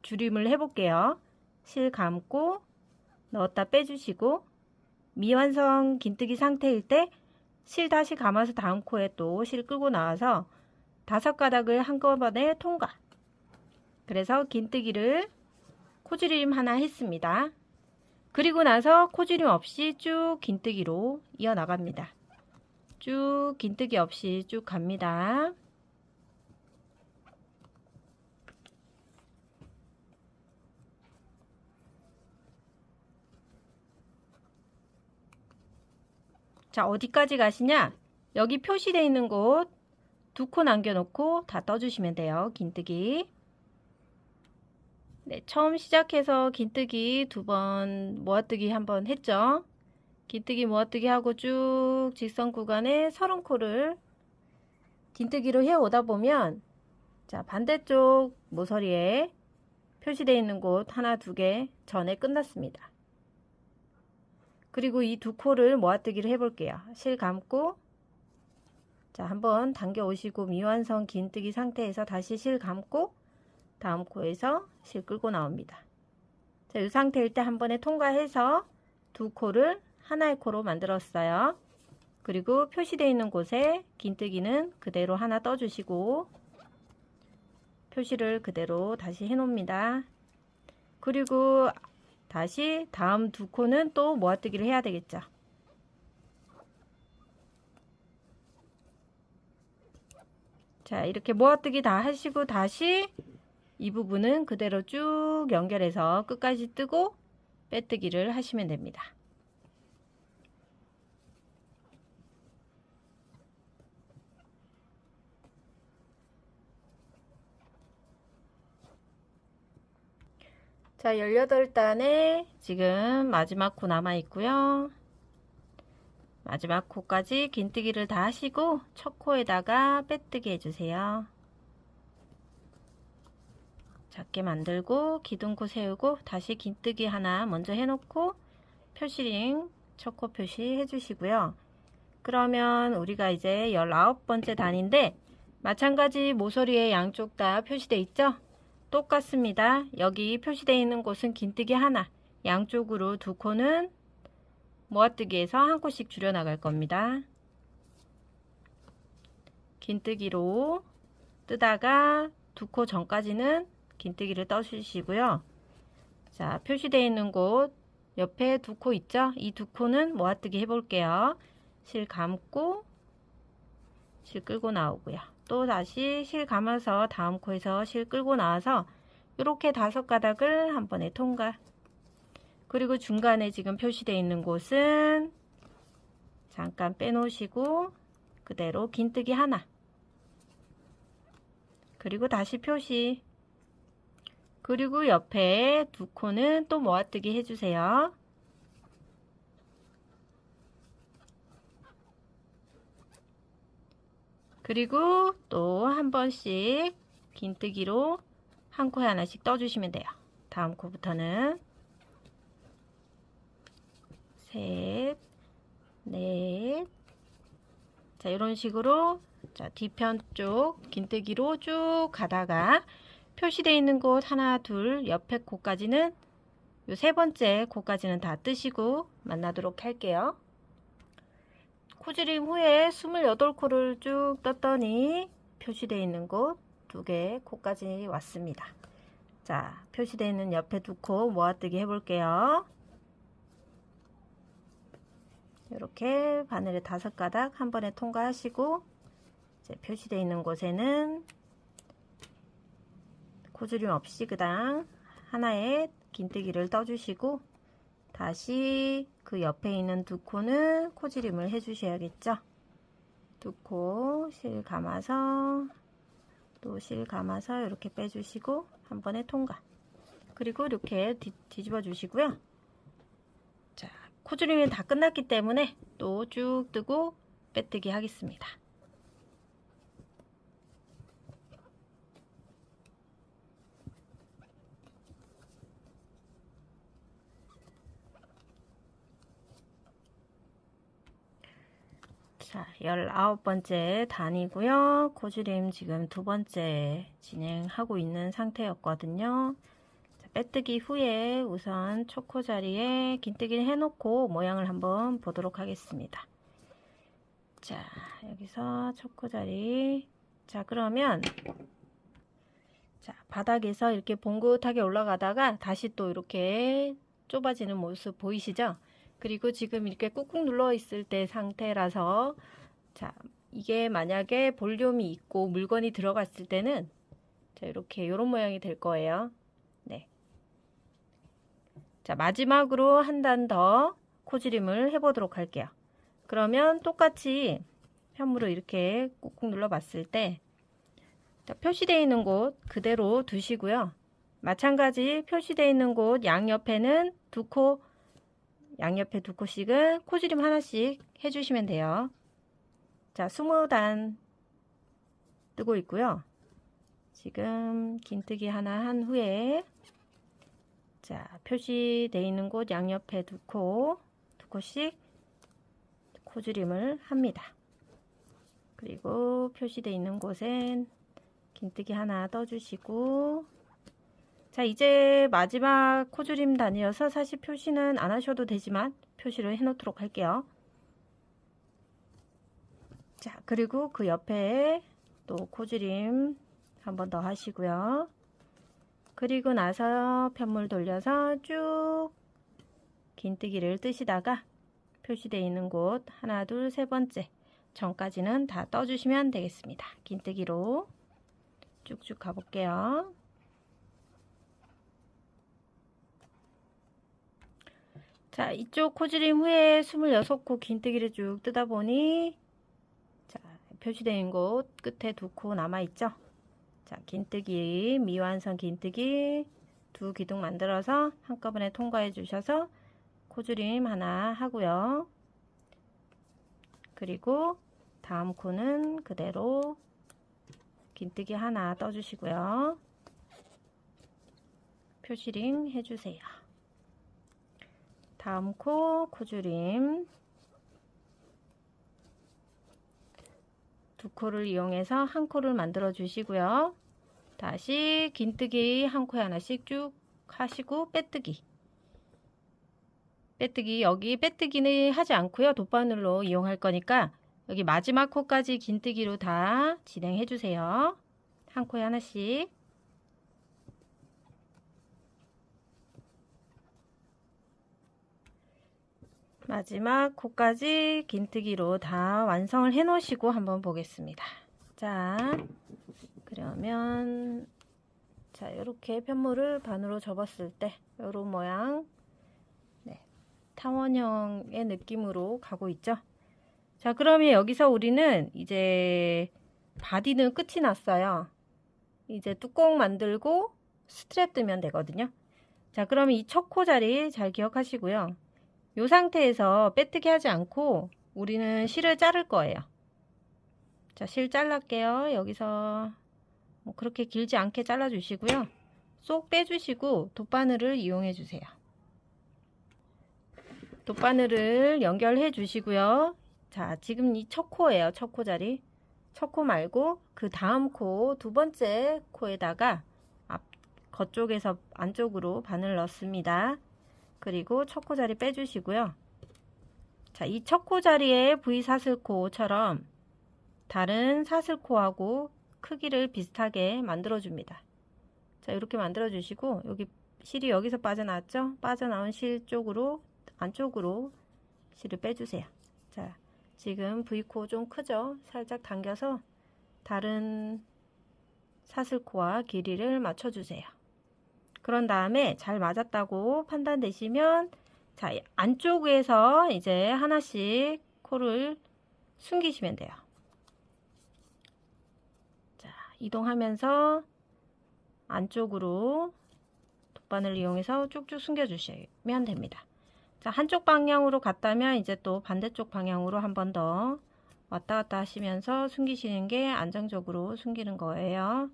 Speaker 1: 줄임을 해 볼게요. 실 감고 넣었다 빼주시고 미완성 긴뜨기 상태일 때 실 다시 감아서 다음 코에 또 실 끌고 나와서 5가닥을 한꺼번에 통과. 그래서 긴뜨기를 코줄임 하나 했습니다. 그리고 나서 코줄임 없이 쭉 긴뜨기로 이어나갑니다. 쭉 긴뜨기 없이 쭉 갑니다. 자, 어디까지 가시냐? 여기 표시되어 있는 곳 2코 남겨놓고 다 떠주시면 돼요. 긴뜨기. 네, 처음 시작해서 긴뜨기 2번, 모아뜨기 한번 했죠. 긴뜨기, 모아뜨기 하고 쭉 직선 구간에 30코를 긴뜨기로 해오다 보면 자, 반대쪽 모서리에 표시되어 있는 곳 하나, 2개 전에 끝났습니다. 그리고 이 2코를 모아뜨기를 해볼게요. 실 감고 자, 한번 당겨 오시고 미완성 긴뜨기 상태에서 다시 실 감고 다음 코에서 실 끌고 나옵니다. 자, 이 상태일 때 한 번에 통과해서 2코를 하나의 코로 만들었어요. 그리고 표시되어 있는 곳에 긴뜨기는 그대로 하나 떠주시고 표시를 그대로 다시 해 놓습니다. 그리고 다시 다음 2코는 또 모아뜨기를 해야 되겠죠. 자, 이렇게 모아뜨기 다 하시고 다시 이 부분은 그대로 쭉 연결해서 끝까지 뜨고 빼뜨기를 하시면 됩니다. 자, 18단에 지금 마지막 코 남아 있고요. 마지막 코까지 긴뜨기를 다 하시고 첫 코에다가 빼뜨기 해주세요. 작게 만들고 기둥코 세우고 다시 긴뜨기 하나 먼저 해놓고 표시링 첫 코 표시 해주시고요. 그러면 우리가 이제 19번째 단인데 마찬가지 모서리에 양쪽 다 표시되어 있죠? 똑같습니다. 여기 표시되어 있는 곳은 긴뜨기 하나, 양쪽으로 2코는 모아뜨기에서 한 코씩 줄여 나갈 겁니다. 긴뜨기로 뜨다가 2코 전까지는 긴뜨기를 떠주시고요. 자, 표시되어 있는 곳 옆에 2코 있죠? 이 2코는 모아뜨기 해볼게요. 실 감고 실 끌고 나오고요. 또 다시 실 감아서 다음 코에서 실 끌고 나와서 이렇게 5가닥을 한 번에 통과. 그리고 중간에 지금 표시되어 있는 곳은 잠깐 빼놓으시고 그대로 긴뜨기 하나. 그리고 다시 표시. 그리고 옆에 2코는 또 모아뜨기 해주세요. 그리고 또 한 번씩 긴뜨기로 한 코에 하나씩 떠주시면 돼요. 다음 코부터는 셋, 넷. 자, 이런 식으로 자, 뒤편 쪽 긴뜨기로 쭉 가다가 표시되어 있는 곳 하나, 둘, 옆에 코까지는 요 3번째 코까지는 다 뜨시고 만나도록 할게요. 코줄임 후에 28코를 쭉 떴더니 표시되어 있는 곳 2개 코까지 왔습니다. 자, 표시되어 있는 옆에 2코 모아뜨기 해볼게요. 이렇게 바늘에 5가닥 한 번에 통과하시고 이제 표시되어 있는 곳에는 코줄임 없이 그당 하나의 긴뜨기를 떠주시고 다시 그 옆에 있는 2코는 코줄임을 해주셔야겠죠. 2코 실 감아서 또 실 감아서 이렇게 빼주시고 한 번에 통과. 그리고 이렇게 뒤집어 주시고요. 자, 코줄임이 다 끝났기 때문에 또 쭉 뜨고 빼뜨기 하겠습니다. 자, 19번째 단이고요. 코주림 지금 2번째 진행하고 있는 상태였거든요. 자, 빼뜨기 후에 우선 초코 자리에 긴뜨기를 해놓고 모양을 한번 보도록 하겠습니다. 자, 여기서 초코 자리. 자, 그러면 자, 바닥에서 이렇게 봉긋하게 올라가다가 다시 또 이렇게 좁아지는 모습 보이시죠? 그리고 지금 이렇게 꾹꾹 눌러 있을 때 상태라서 자, 이게 만약에 볼륨이 있고 물건이 들어갔을 때는 자, 이렇게 이런 모양이 될 거예요. 네. 자, 마지막으로 한 단 더 코지림을 해보도록 할게요. 그러면 똑같이 편물을 이렇게 꾹꾹 눌러 봤을 때 자, 표시되어 있는 곳 그대로 두시고요. 마찬가지 표시되어 있는 곳 양옆에는 양옆에 2코씩은 코주림 하나씩 해주시면 돼요. 자, 20단 뜨고 있고요. 지금 긴뜨기 하나 한 후에 자, 표시되어 있는 곳 양옆에 2코씩 코주림을 합니다. 그리고 표시되어 있는 곳엔 긴뜨기 하나 떠주시고 자, 이제 마지막 코주림 단이어서 사실 표시는 안 하셔도 되지만 표시를 해 놓도록 할게요. 자, 그리고 그 옆에 또 코주림 한 번 더 하시고요. 그리고 나서 편물 돌려서 쭉 긴뜨기를 뜨시다가 표시되어 있는 곳 하나, 둘, 세 번째 전까지는 다 떠주시면 되겠습니다. 긴뜨기로 쭉쭉 가볼게요. 자, 이쪽 코주림 후에 26코 긴뜨기를 쭉 뜨다 보니 자, 표시된 곳 끝에 2코 남아있죠. 자, 긴뜨기, 미완성 긴뜨기 2기둥 만들어서 한꺼번에 통과해 주셔서 코주림 하나 하고요. 그리고 다음 코는 그대로 긴뜨기 하나 떠주시고요. 표시링 해주세요. 다음 코주림 2코를 이용해서 한 코를 만들어 주시고요. 다시 긴뜨기 한 코에 하나씩 쭉 하시고 빼뜨기 여기 빼뜨기는 하지 않고요. 돗바늘로 이용할 거니까 여기 마지막 코까지 긴뜨기로 다 진행해 주세요. 한 코에 하나씩 마지막 코까지 긴뜨기로 다 완성을 해 놓으시고 한번 보겠습니다. 자, 그러면 자, 이렇게 편물을 반으로 접었을 때 이런 모양 네, 타원형의 느낌으로 가고 있죠. 자, 그러면 여기서 우리는 이제 바디는 끝이 났어요. 이제 뚜껑 만들고 스트랩 뜨면 되거든요. 자, 그러면 이 첫 코 자리 잘 기억하시고요. 이 상태에서 빼뜨기 하지 않고 우리는 실을 자를 거예요. 자, 실 잘랄게요. 여기서 뭐 그렇게 길지 않게 잘라 주시고요. 쏙 빼주시고 돗바늘을 이용해 주세요. 돗바늘을 연결해 주시고요. 자, 지금 이 첫 코예요. 첫 코 자리. 첫 코 말고 그 다음 코 2번째 코에다가 겉쪽에서 안쪽으로 바늘 넣습니다. 그리고 첫 코 자리 빼주시고요. 자, 이 첫 코 자리에 V 사슬코처럼 다른 사슬코하고 크기를 비슷하게 만들어 줍니다. 자, 이렇게 만들어 주시고 여기 실이 여기서 빠져나왔죠? 빠져나온 실 쪽으로 안쪽으로 실을 빼주세요. 자, 지금 V코 좀 크죠? 살짝 당겨서 다른 사슬코와 길이를 맞춰주세요. 그런 다음에 잘 맞았다고 판단되시면 자, 안쪽에서 이제 하나씩 코를 숨기시면 돼요. 자, 이동하면서 안쪽으로 돗바늘 이용해서 쭉쭉 숨겨 주시면 됩니다. 자, 한쪽 방향으로 갔다면 이제 또 반대쪽 방향으로 한 번 더 왔다 갔다 하시면서 숨기시는 게 안정적으로 숨기는 거예요.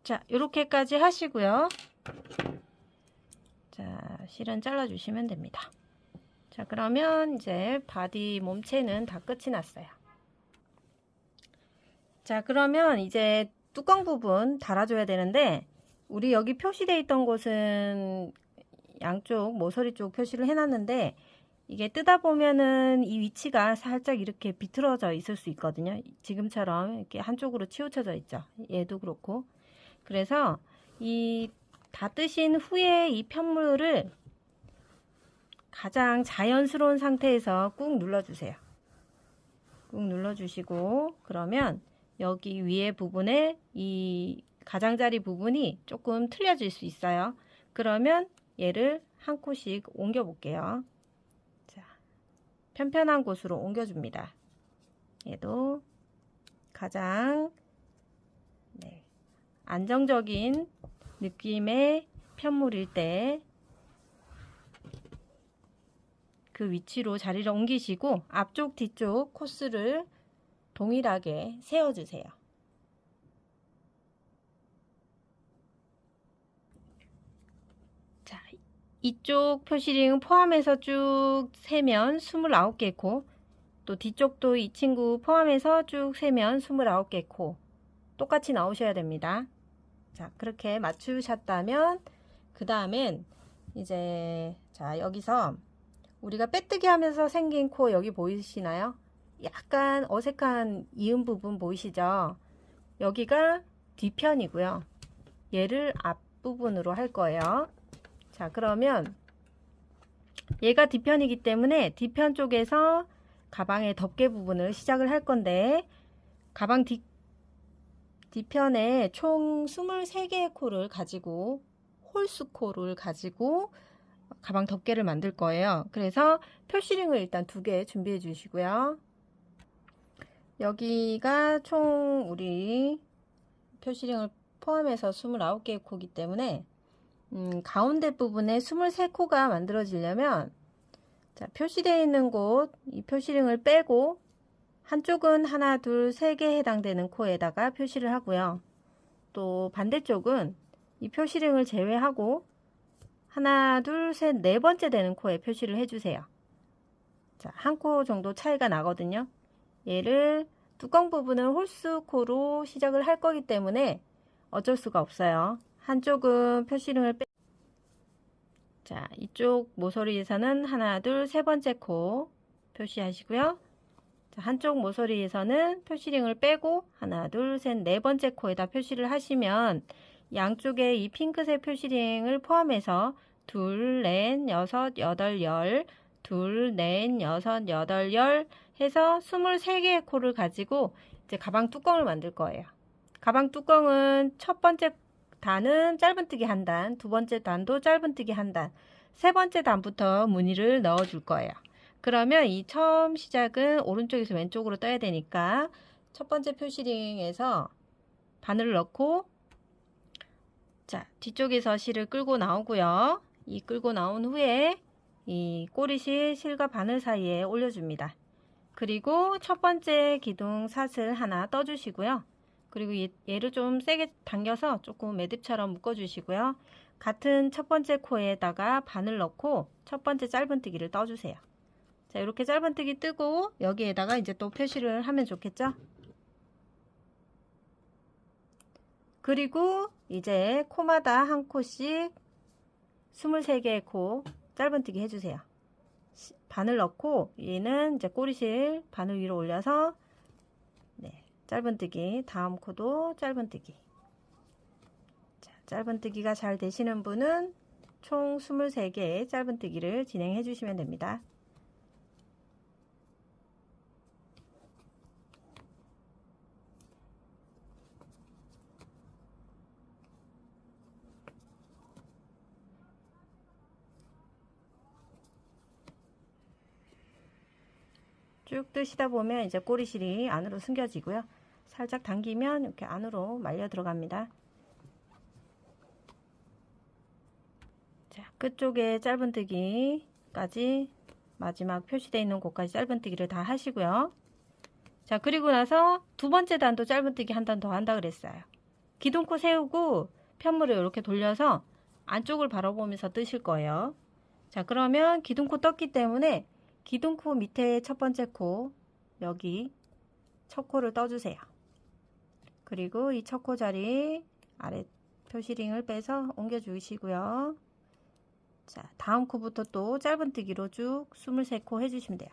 Speaker 1: 자, 요렇게까지 하시고요. 자, 실은 잘라주시면 됩니다. 자, 그러면 이제 바디 몸체는 다 끝이 났어요. 자, 그러면 이제 뚜껑 부분 달아줘야 되는데, 우리 여기 표시되어 있던 곳은 양쪽 모서리 쪽 표시를 해놨는데, 이게 뜯다 보면은 이 위치가 살짝 이렇게 비틀어져 있을 수 있거든요. 지금처럼 이렇게 한쪽으로 치우쳐져 있죠. 얘도 그렇고. 그래서 이 다 뜨신 후에 이 편물을 가장 자연스러운 상태에서 꾹 눌러주세요. 꾹 눌러주시고, 그러면 여기 위에 부분에 이 가장자리 부분이 조금 틀려질 수 있어요. 그러면 얘를 한 코씩 옮겨 볼게요. 자, 편편한 곳으로 옮겨줍니다. 얘도 가장 안정적인 느낌의 편물일 때 그 위치로 자리를 옮기시고 앞쪽 뒤쪽 코스를 동일하게 세워주세요. 자, 이쪽 표시링 포함해서 쭉 세면 29개 코, 또 뒤쪽도 이 친구 포함해서 쭉 세면 29개 코 똑같이 나오셔야 됩니다. 자, 그렇게 맞추셨다면 그 다음엔 이제 자, 여기서 우리가 빼뜨기 하면서 생긴 코 여기 보이시나요? 약간 어색한 이음 부분 보이시죠? 여기가 뒤편이고요. 얘를 앞부분으로 할 거예요. 자, 그러면 얘가 뒤편이기 때문에 뒤편 쪽에서 가방의 덮개 부분을 시작을 할 건데, 가방 뒤편에 총 23개의 코를 가지고, 홀수 코를 가지고 가방 덮개를 만들 거예요. 그래서 표시링을 일단 2개 준비해 주시고요. 여기가 총 우리 표시링을 포함해서 29개의 코이기 때문에 가운데 부분에 23코가 만들어지려면, 자, 표시되어 있는 곳 이 표시링을 빼고 한쪽은 하나, 둘, 세 개 해당되는 코에다가 표시를 하고요. 또 반대쪽은 이 표시링을 제외하고 하나, 둘, 셋, 네 번째 되는 코에 표시를 해주세요. 자, 한 코 정도 차이가 나거든요. 얘를 뚜껑 부분은 홀수 코로 시작을 할 거기 때문에 어쩔 수가 없어요. 한쪽은 표시링을 자, 이쪽 모서리에서는 하나, 둘, 세 번째 코 표시하시고요. 자, 한쪽 모서리에서는 표시링을 빼고 하나, 둘, 셋, 네 번째 코에다 표시를 하시면 양쪽에 이 핑크색 표시링을 포함해서 둘, 넷, 여섯, 여덟, 열, 둘, 넷, 여섯, 여덟, 열 해서 23개의 코를 가지고 이제 가방 뚜껑을 만들 거예요. 가방 뚜껑은 첫 번째 단은 짧은뜨기 한 단, 두 번째 단도 짧은뜨기 한 단, 세 번째 단부터 무늬를 넣어 줄 거예요. 그러면 이 처음 시작은 오른쪽에서 왼쪽으로 떠야 되니까 첫 번째 표시링에서 바늘을 넣고, 자, 뒤쪽에서 실을 끌고 나오고요. 이 끌고 나온 후에 이 꼬리실 실과 바늘 사이에 올려줍니다. 그리고 첫 번째 기둥 사슬 하나 떠주시고요. 그리고 얘를 좀 세게 당겨서 조금 매듭처럼 묶어주시고요. 같은 첫 번째 코에다가 바늘 넣고 첫 번째 짧은뜨기를 떠주세요. 자, 이렇게 짧은뜨기 뜨고 여기에다가 이제 또 표시를 하면 좋겠죠? 그리고 이제 코마다 한 코씩 23개의 코 짧은뜨기 해주세요. 바늘 넣고 얘는 이제 꼬리실 바늘 위로 올려서 짧은뜨기, 다음 코도 짧은뜨기. 자, 짧은뜨기가 잘 되시는 분은 총 23개의 짧은뜨기를 진행해 주시면 됩니다. 쭉 뜨시다 보면 이제 꼬리실이 안으로 숨겨지고요. 살짝 당기면 이렇게 안으로 말려 들어갑니다. 자, 끝쪽에 짧은뜨기까지 마지막 표시되어 있는 곳까지 짧은뜨기를 다 하시고요. 자, 그리고 나서 두 번째 단도 짧은뜨기 한 단 더 한다 그랬어요. 기둥코 세우고 편물을 이렇게 돌려서 안쪽을 바라보면서 뜨실 거예요. 자, 그러면 기둥코 떴기 때문에 기둥코 밑에 첫 번째 코, 여기 첫 코를 떠주세요. 그리고 이 첫 코 자리 아래 표시링을 빼서 옮겨 주시고요. 자, 다음 코부터 또 짧은뜨기로 쭉 23코 해주시면 돼요.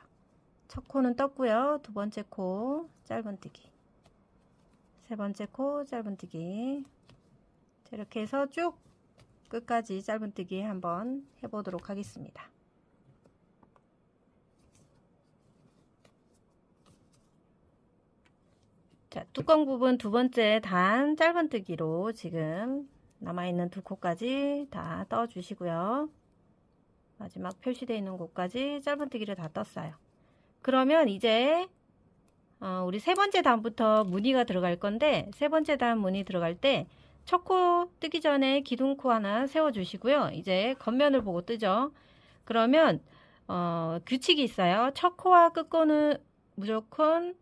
Speaker 1: 첫 코는 떴고요. 두 번째 코 짧은뜨기, 세 번째 코 짧은뜨기. 이렇게 해서 쭉 끝까지 짧은뜨기 한번 해보도록 하겠습니다. 자, 뚜껑 부분 두 번째 단 짧은뜨기로 지금 남아있는 두 코까지 다 떠 주시고요. 마지막 표시되어 있는 곳까지 짧은뜨기를 다 떴어요. 그러면 이제 우리 세 번째 단부터 무늬가 들어갈 건데, 세 번째 단 무늬 들어갈 때 첫 코 뜨기 전에 기둥코 하나 세워 주시고요. 이제 겉면을 보고 뜨죠. 그러면 규칙이 있어요. 첫 코와 끝코는 무조건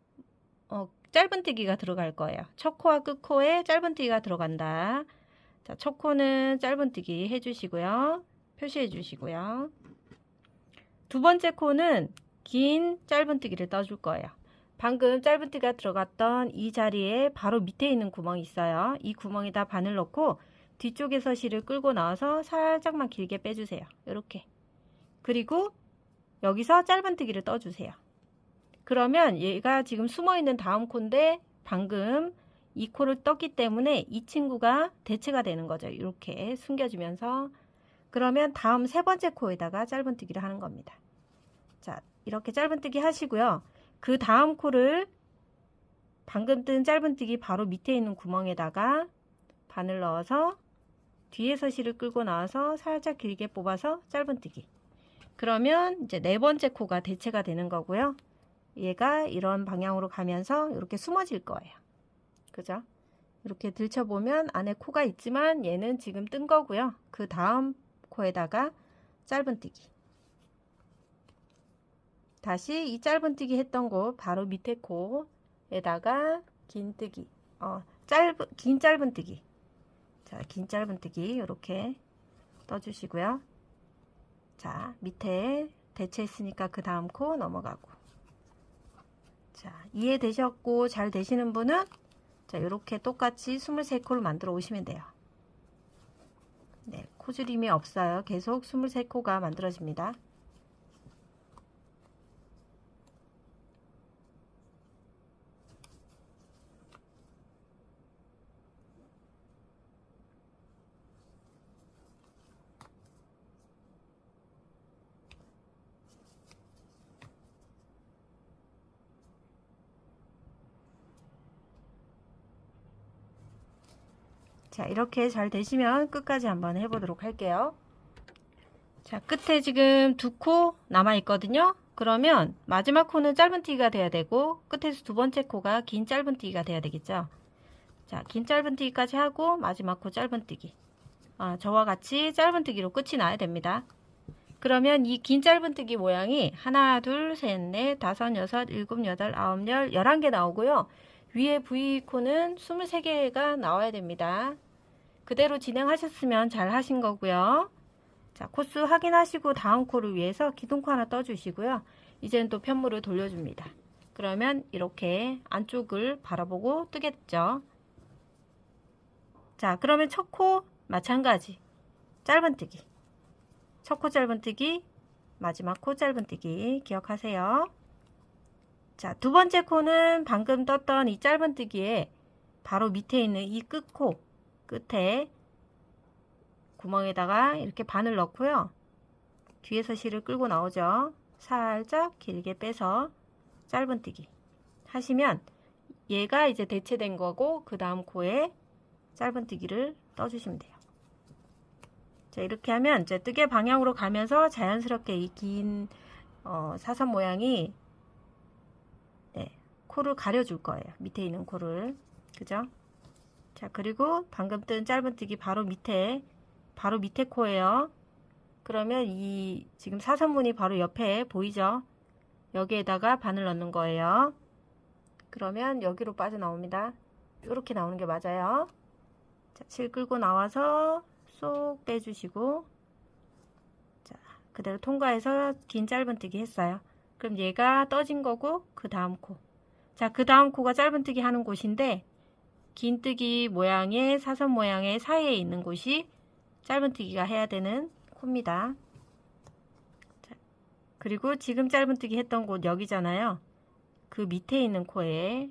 Speaker 1: 짧은뜨기가 들어갈 거예요. 첫 코와 끝코에 짧은뜨기가 들어간다. 자, 첫 코는 짧은뜨기 해주시고요. 표시해 주시고요. 두 번째 코는 긴 짧은뜨기를 떠줄 거예요. 방금 짧은뜨기가 들어갔던 이 자리에 바로 밑에 있는 구멍이 있어요. 이 구멍에다 바늘 넣고 뒤쪽에서 실을 끌고 나와서 살짝만 길게 빼주세요. 이렇게. 그리고 여기서 짧은뜨기를 떠주세요. 그러면 얘가 지금 숨어있는 다음 코인데 방금 이 코를 떴기 때문에 이 친구가 대체가 되는 거죠. 이렇게 숨겨지면서. 그러면 다음 세 번째 코에다가 짧은뜨기를 하는 겁니다. 자, 이렇게 짧은뜨기 하시고요. 그 다음 코를 방금 뜬 짧은뜨기 바로 밑에 있는 구멍에다가 바늘 넣어서 뒤에서 실을 끌고 나와서 살짝 길게 뽑아서 짧은뜨기. 그러면 이제 네 번째 코가 대체가 되는 거고요. 얘가 이런 방향으로 가면서 이렇게 숨어질 거예요. 그죠? 이렇게 들춰보면 안에 코가 있지만 얘는 지금 뜬 거고요. 그 다음 코에다가 짧은뜨기. 다시 이 짧은뜨기 했던 곳 바로 밑에 코에다가 긴뜨기. 긴 짧은뜨기. 자, 긴 짧은뜨기 이렇게 떠주시고요. 자, 밑에 대체했으니까 그 다음 코 넘어가고. 자, 이해되셨고 잘 되시는 분은 자, 이렇게 똑같이 23코를 만들어 오시면 돼요. 네, 코줄임이 없어요. 계속 23코가 만들어집니다. 자, 이렇게 잘 되시면 끝까지 한번 해보도록 할게요. 자, 끝에 지금 두 코 남아 있거든요. 그러면 마지막 코는 짧은뜨기가 돼야 되고 끝에서 두 번째 코가 긴 짧은뜨기가 돼야 되겠죠. 자, 긴 짧은뜨기까지 하고 마지막 코 짧은뜨기. 저와 같이 짧은뜨기로 끝이 나야 됩니다. 그러면 이 긴 짧은뜨기 모양이 하나, 둘, 셋, 넷, 다섯, 여섯, 일곱, 여덟, 아홉, 열, 11개 나오고요. 위에 V코는 23개가 나와야 됩니다. 그대로 진행하셨으면 잘 하신 거고요. 자, 코수 확인하시고 다음 코를 위해서 기둥코 하나 떠주시고요. 이제는 또 편물을 돌려줍니다. 그러면 이렇게 안쪽을 바라보고 뜨겠죠. 자, 그러면 첫 코 마찬가지. 짧은뜨기. 첫 코 짧은뜨기, 마지막 코 짧은뜨기 기억하세요. 자, 두 번째 코는 방금 떴던 이 짧은뜨기에 바로 밑에 있는 이 끝코 끝에 구멍에다가 이렇게 바늘 넣고요. 뒤에서 실을 끌고 나오죠. 살짝 길게 빼서 짧은뜨기 하시면 얘가 이제 대체된 거고 그 다음 코에 짧은뜨기를 떠주시면 돼요. 자, 이렇게 하면 이제 뜨개 방향으로 가면서 자연스럽게 이 긴 사선 모양이 코를 가려줄 거예요. 밑에 있는 코를. 그죠? 자, 그리고 방금 뜬 짧은뜨기 바로 밑에 코예요. 그러면 이 지금 사선무늬 바로 옆에 보이죠? 여기에다가 바늘 넣는 거예요. 그러면 여기로 빠져나옵니다. 이렇게 나오는 게 맞아요. 자, 실 끌고 나와서 쏙 빼주시고, 자, 그대로 통과해서 긴 짧은뜨기 했어요. 그럼 얘가 떠진 거고, 그 다음 코. 자, 그 다음 코가 짧은뜨기 하는 곳인데, 긴뜨기 모양의 사선 모양의 사이에 있는 곳이 짧은뜨기가 해야 되는 코입니다. 자, 그리고 지금 짧은뜨기 했던 곳 여기잖아요. 그 밑에 있는 코에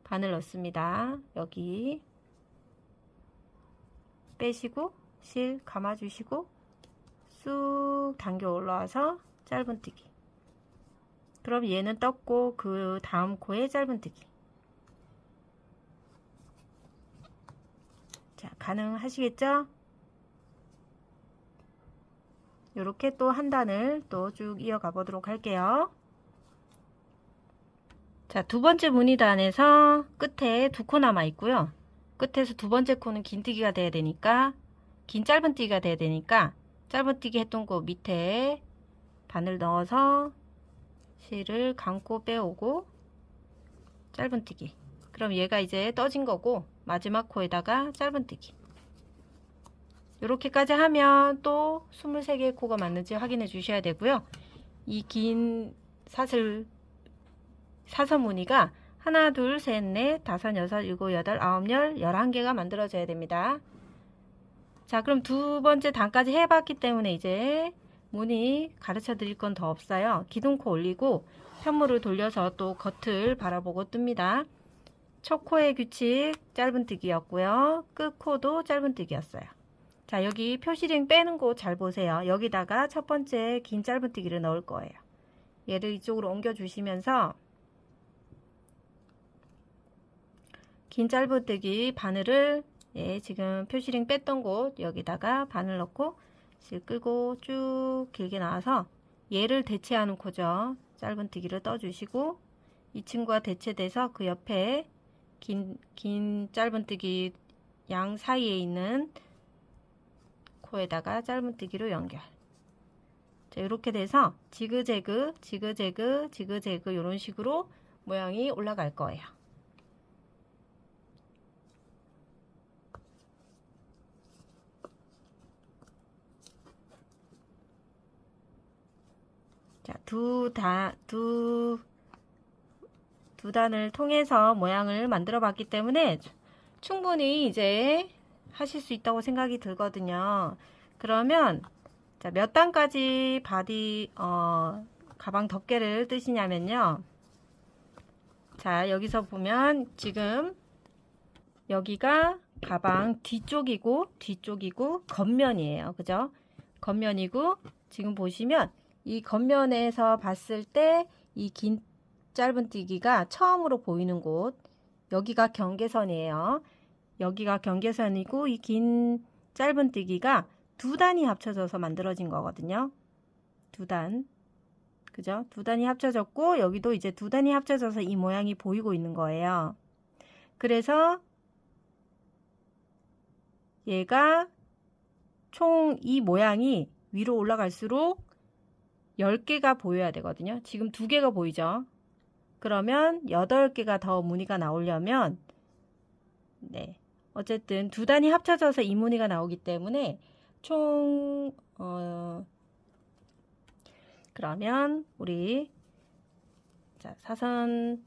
Speaker 1: 바늘 넣습니다. 여기 빼시고 실 감아주시고 쑥 당겨 올라와서 짧은뜨기. 그럼 얘는 떴고 그 다음 코에 짧은뜨기. 자, 가능하시겠죠? 이렇게 또 한 단을 또 쭉 이어가 보도록 할게요. 자, 두 번째 무늬단에서 끝에 두 코 남아 있고요. 끝에서 두 번째 코는 긴뜨기가 돼야 되니까, 긴 짧은뜨기가 돼야 되니까 짧은뜨기 했던 곳 밑에 바늘 넣어서 실을 감고 빼오고 짧은뜨기. 그럼 얘가 이제 떠진 거고 마지막 코에다가 짧은뜨기. 이렇게까지 하면 또 23개의 코가 맞는지 확인해 주셔야 되고요. 이 긴 사선 무늬가 하나, 둘, 셋, 넷, 다섯, 여섯, 일곱, 여덟, 아홉, 열, 11개가 만들어져야 됩니다. 자, 그럼 두 번째 단까지 해봤기 때문에 이제 무늬 가르쳐 드릴 건 더 없어요. 기둥코 올리고 편물을 돌려서 또 겉을 바라보고 뜹니다. 첫 코의 규칙 짧은뜨기였고요. 끝 코도 짧은뜨기였어요. 자, 여기 표시링 빼는 곳 잘 보세요. 여기다가 첫 번째 긴 짧은뜨기를 넣을 거예요. 얘를 이쪽으로 옮겨 주시면서 긴 짧은뜨기 바늘을 지금 표시링 뺐던 곳 여기다가 바늘 넣고 실 끄고 쭉 길게 나와서 얘를 대체하는 코죠. 짧은뜨기를 떠주시고 이 친구가 대체돼서 그 옆에 긴 짧은뜨기 양 사이에 있는 코에다가 짧은뜨기로 연결. 자, 이렇게 돼서 지그재그 지그재그 지그재그 이런 식으로 모양이 올라갈 거예요. 자, 두 단을 통해서 모양을 만들어 봤기 때문에 충분히 이제 하실 수 있다고 생각이 들거든요. 그러면 자, 몇 단까지 가방 덮개를 뜨시냐면요. 자, 여기서 보면 지금 여기가 가방 뒤쪽이고 겉면이에요. 그죠? 겉면이고 지금 보시면 이 겉면에서 봤을 때 이 긴 짧은뜨기가 처음으로 보이는 곳 여기가 경계선이에요. 여기가 경계선이고 이 긴 짧은뜨기가 두 단이 합쳐져서 만들어진 거거든요. 두 단. 그죠? 두 단이 합쳐졌고 여기도 이제 두 단이 합쳐져서 이 모양이 보이고 있는 거예요. 그래서 얘가 총 이 모양이 위로 올라갈수록 10개가 보여야 되거든요. 지금 2개가 보이죠? 그러면 8개가 더 무늬가 나오려면 어쨌든 두 단이 합쳐져서 이 무늬가 나오기 때문에 총 그러면 우리 자, 사선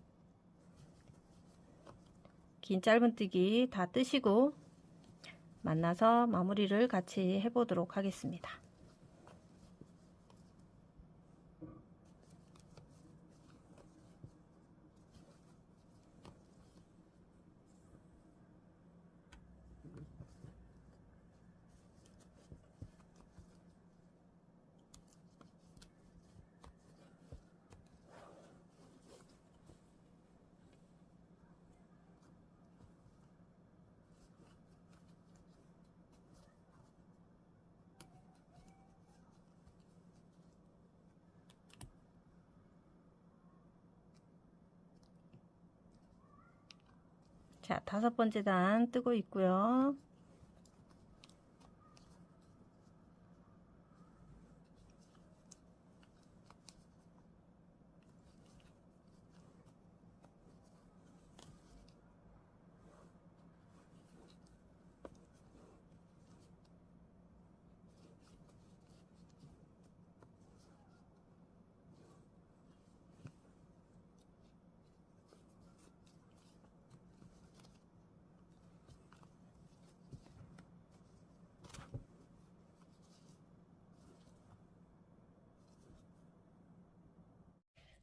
Speaker 1: 긴 짧은뜨기 다 뜨시고 만나서 마무리를 같이 해보도록 하겠습니다. 자, 5번째 단 뜨고 있고요.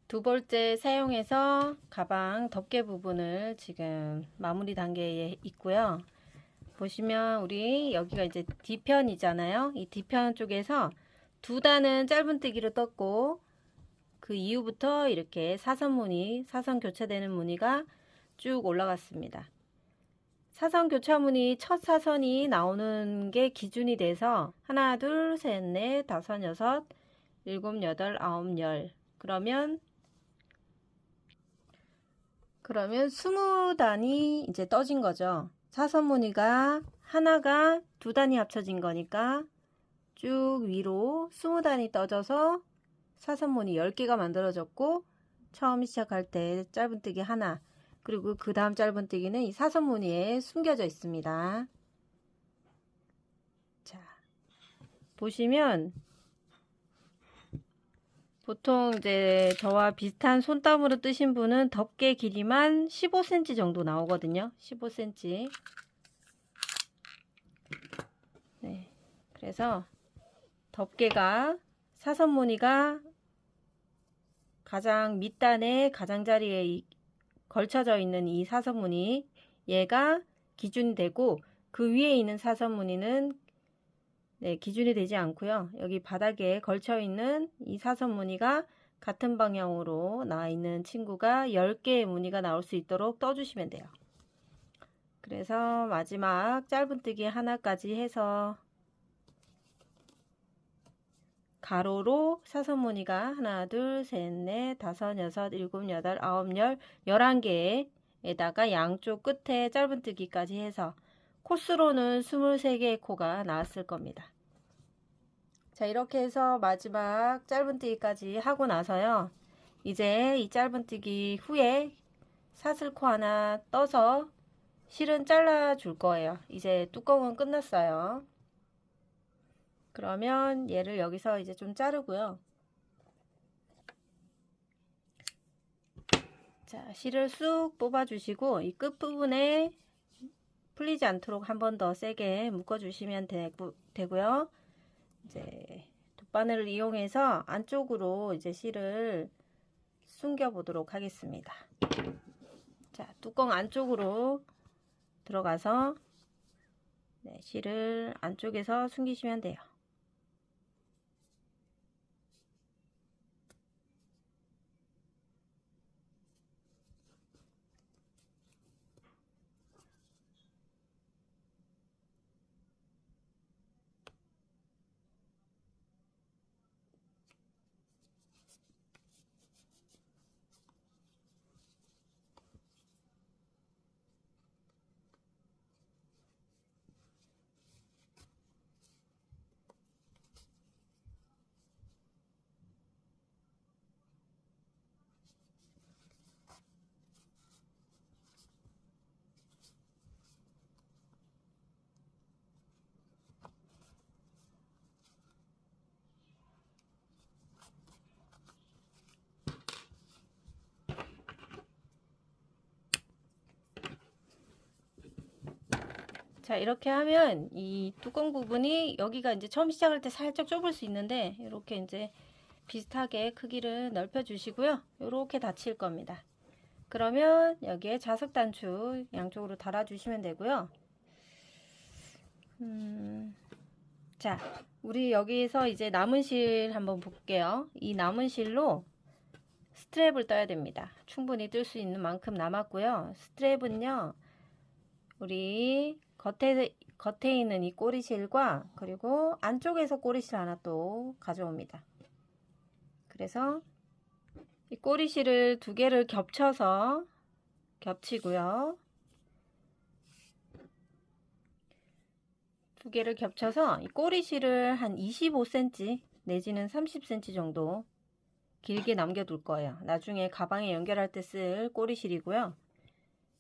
Speaker 1: 두 번째 사용해서 가방 덮개 부분을 지금 마무리 단계에 있고요. 보시면 우리 여기가 이제 뒤편이잖아요. 이 뒤편 쪽에서 두 단은 짧은뜨기로 떴고 그 이후부터 이렇게 사선 교차되는 무늬가 쭉 올라갔습니다. 사선 교차 무늬 첫 사선이 나오는 게 기준이 돼서 하나, 둘, 셋, 넷, 다섯, 여섯, 일곱, 여덟, 아홉, 열. 그러면 20단이 이제 떠진 거죠. 사선 무늬가 하나가 두 단이 합쳐진 거니까 쭉 위로 20단이 떠져서 사선 무늬 10개가 만들어졌고, 처음 시작할 때 짧은뜨기 하나, 그리고 그 다음 짧은뜨기는 이 사선 무늬에 숨겨져 있습니다. 자, 보시면 보통 이제 저와 비슷한 손땀으로 뜨신 분은 덮개 길이만 15cm 정도 나오거든요. 15cm. 네. 그래서 덮개가 사선 무늬가 가장 밑단에 가장자리에 걸쳐져 있는 이 사선 무늬, 얘가 기준이 되고 그 위에 있는 사선 무늬는 기준이 되지 않고요. 여기 바닥에 걸쳐 있는 이 사선 무늬가 같은 방향으로 나와 있는 친구가 10개의 무늬가 나올 수 있도록 떠주시면 돼요. 그래서 마지막 짧은뜨기 하나까지 해서 가로로 사선 무늬가 하나, 둘, 셋, 넷, 다섯, 여섯, 일곱, 여덟, 아홉, 열, 11개에다가 양쪽 끝에 짧은뜨기까지 해서 코스로는 23개의 코가 나왔을 겁니다. 자, 이렇게 해서 마지막 짧은뜨기까지 하고 나서요. 이제 이 짧은뜨기 후에 사슬코 하나 떠서 실은 잘라 줄 거예요. 이제 뚜껑은 끝났어요. 그러면 얘를 여기서 이제 좀 자르고요. 자, 실을 쑥 뽑아 주시고 이 끝부분에 풀리지 않도록 한 번 더 세게 묶어 주시면 되고요. 이제 돗바늘을 이용해서 안쪽으로 이제 실을 숨겨 보도록 하겠습니다. 자, 뚜껑 안쪽으로 들어가서 실을 안쪽에서 숨기시면 돼요. 자, 이렇게 하면 이 뚜껑 부분이 여기가 이제 처음 시작할 때 살짝 좁을 수 있는데 이렇게 이제 비슷하게 크기를 넓혀 주시고요. 이렇게 닫힐 겁니다. 그러면 여기에 자석 단추 양쪽으로 달아 주시면 되고요. 자, 우리 여기서 이제 남은 실 한번 볼게요. 이 남은 실로 스트랩을 떠야 됩니다. 충분히 뜰 수 있는 만큼 남았고요. 스트랩은요, 우리 겉에 있는 이 꼬리실과 그리고 안쪽에서 꼬리실 하나 또 가져옵니다. 그래서 이 꼬리실을 두 개를 겹치고요. 두 개를 겹쳐서 이 꼬리실을 한 25cm 내지는 30cm 정도 길게 남겨둘 거예요. 나중에 가방에 연결할 때 쓸 꼬리실이고요.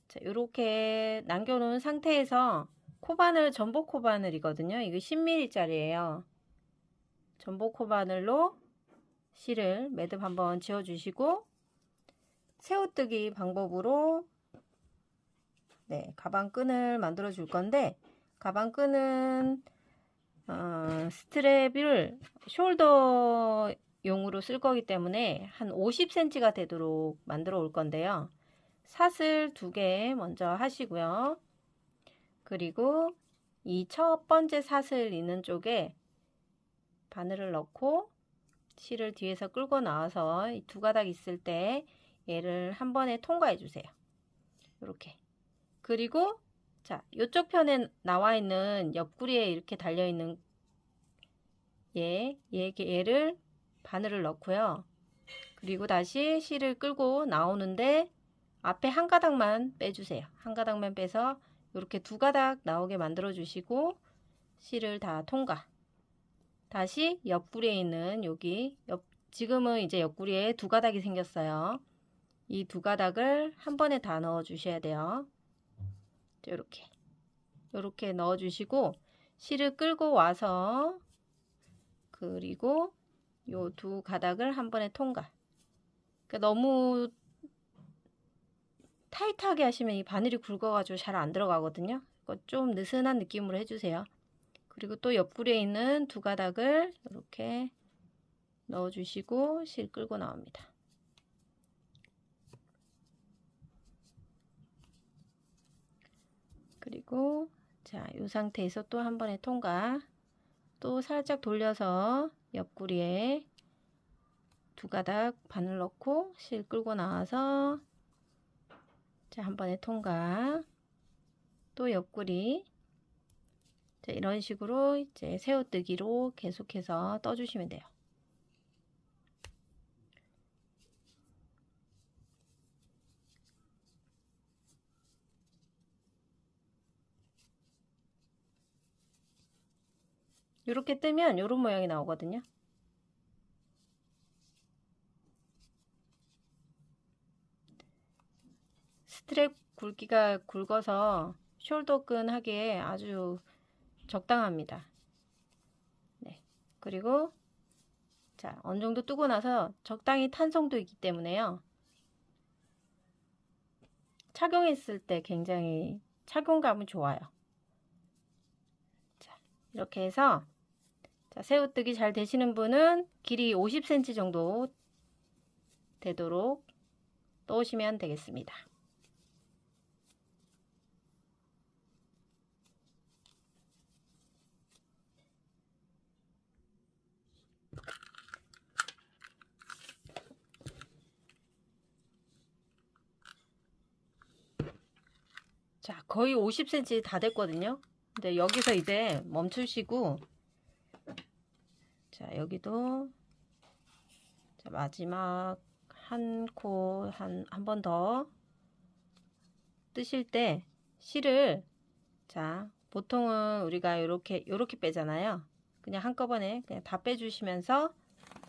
Speaker 1: 자, 이렇게 남겨놓은 상태에서 코바늘, 전복 코바늘이거든요. 이거 10mm 짜리예요. 전복 코바늘로 실을 매듭 한번 지어 주시고 새우뜨기 방법으로 가방 끈을 만들어 줄 건데, 가방 끈은 스트랩을 숄더 용으로 쓸 거기 때문에 한 50cm가 되도록 만들어 올 건데요. 사슬 2개 먼저 하시고요. 그리고 이 첫 번째 사슬 있는 쪽에 바늘을 넣고 실을 뒤에서 끌고 나와서 이 2가닥 있을 때 얘를 한 번에 통과해 주세요. 이렇게. 그리고 자, 이쪽 편에 나와 있는 옆구리에 이렇게 달려 있는 얘를 바늘을 넣고요. 그리고 다시 실을 끌고 나오는데 앞에 한 가닥만 빼주세요. 한 가닥만 빼서 이렇게 2가닥 나오게 만들어 주시고 실을 다 통과. 다시 옆구리에 있는 여기 지금은 이제 옆구리에 2가닥이 생겼어요. 이 2가닥을 한 번에 다 넣어 주셔야 돼요. 이렇게 넣어 주시고 실을 끌고 와서 그리고 요 2가닥을 한 번에 통과. 그러니까 너무 타이트하게 하시면 이 바늘이 굵어가지고 잘 안 들어가거든요. 좀 느슨한 느낌으로 해주세요. 그리고 또 옆구리에 있는 2가닥을 이렇게 넣어주시고 실 끌고 나옵니다. 그리고 자, 이 상태에서 또 한 번에 통과. 또 살짝 돌려서 옆구리에 2가닥 바늘 넣고 실 끌고 나와서 자, 한 번에 통과. 또 옆구리. 자, 이런 식으로 이제 새우뜨기로 계속해서 떠주시면 돼요. 이렇게 뜨면 이런 모양이 나오거든요. 스트랩 굵기가 굵어서 숄더 끈 하기에 아주 적당합니다. 네. 그리고 자, 어느 정도 뜨고 나서 적당히 탄 정도이기 때문에요. 착용했을 때 굉장히 착용감은 좋아요. 자, 이렇게 해서 자, 새우뜨기 잘 되시는 분은 길이 50cm 정도 되도록 떠오시면 되겠습니다. 자, 거의 50cm 다 됐거든요. 근데 여기서 이제 멈추시고 자, 여기도 자, 마지막 한 코 한 번 더 뜨실 때 실을 자, 보통은 우리가 이렇게 빼잖아요. 그냥 한꺼번에 그냥 다 빼주시면서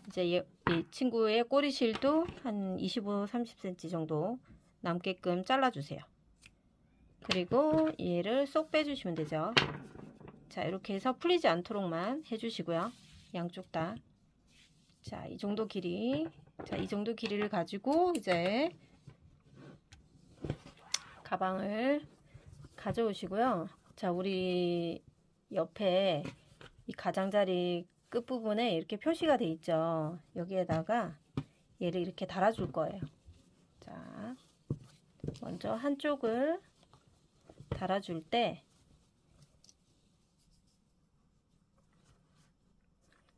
Speaker 1: 이제 이 친구의 꼬리실도 한 25-30cm 정도 남게끔 잘라주세요. 그리고 얘를 쏙 빼주시면 되죠. 자, 이렇게 해서 풀리지 않도록만 해주시고요. 양쪽 다. 자, 이 정도 길이. 자, 이 정도 길이를 가지고 이제 가방을 가져오시고요. 자, 우리 옆에 이 가장자리 끝부분에 이렇게 표시가 돼 있죠. 여기에다가 얘를 이렇게 달아줄 거예요. 자, 먼저 한쪽을 달아줄 때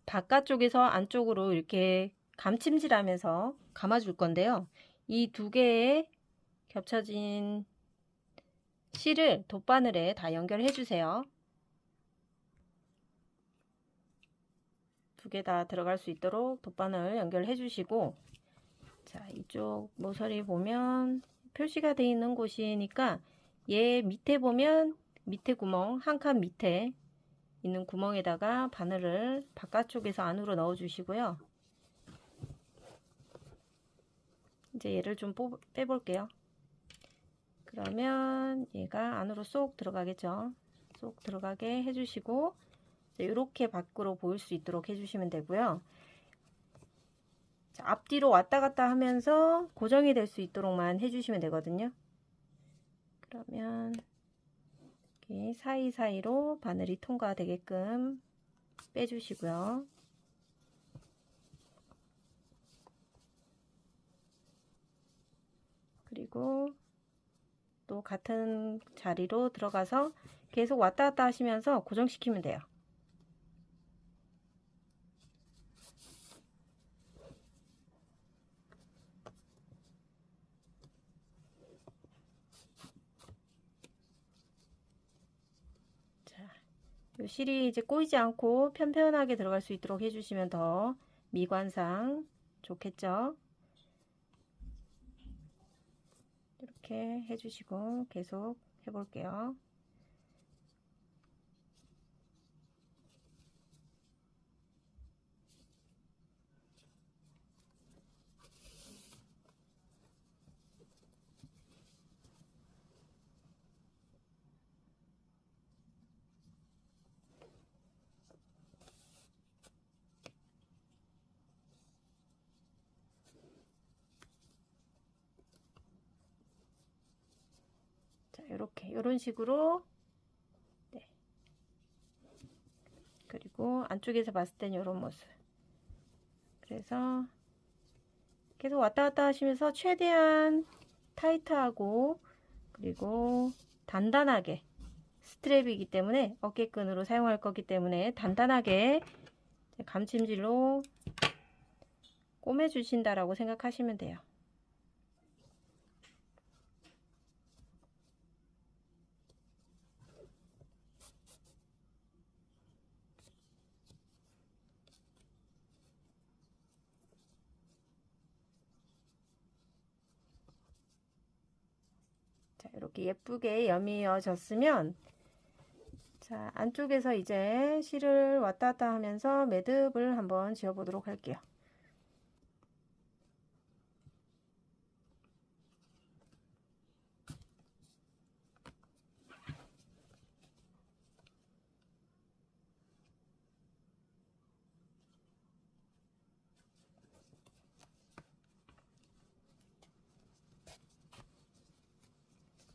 Speaker 1: 바깥쪽에서 안쪽으로 이렇게 감침질하면서 감아줄 건데요. 이 2개의 겹쳐진 실을 돗바늘에 다 연결해 주세요. 2개 다 들어갈 수 있도록 돗바늘 연결해 주시고 자, 이쪽 모서리 보면 표시가 되어 있는 곳이니까 얘 밑에 보면 밑에 구멍 한 칸 밑에 있는 구멍에다가 바늘을 바깥쪽에서 안으로 넣어 주시고요. 이제 얘를 좀 빼볼게요. 그러면 얘가 안으로 쏙 들어가겠죠. 쏙 들어가게 해주시고 이렇게 밖으로 보일 수 있도록 해주시면 되고요. 자, 앞뒤로 왔다 갔다 하면서 고정이 될 수 있도록만 해주시면 되거든요. 그러면 이렇게 사이사이로 바늘이 통과되게끔 빼주시고요. 그리고 또 같은 자리로 들어가서 계속 왔다 갔다 하시면서 고정시키면 돼요. 자, 이 실이 이제 꼬이지 않고 편편하게 들어갈 수 있도록 해주시면 더 미관상 좋겠죠. 이렇게 해주시고 계속 해볼게요. 자, 이런 식으로. 네. 그리고 안쪽에서 봤을 땐 이런 모습. 그래서 계속 왔다 갔다 하시면서 최대한 타이트하고 그리고 단단하게, 스트랩이기 때문에 어깨끈으로 사용할 거기 때문에 단단하게 감침질로 꼬매 주신다라고 생각하시면 돼요. 자, 이렇게 예쁘게 여미어졌으면, 자, 안쪽에서 이제 실을 왔다 갔다 하면서 매듭을 한번 지어 보도록 할게요.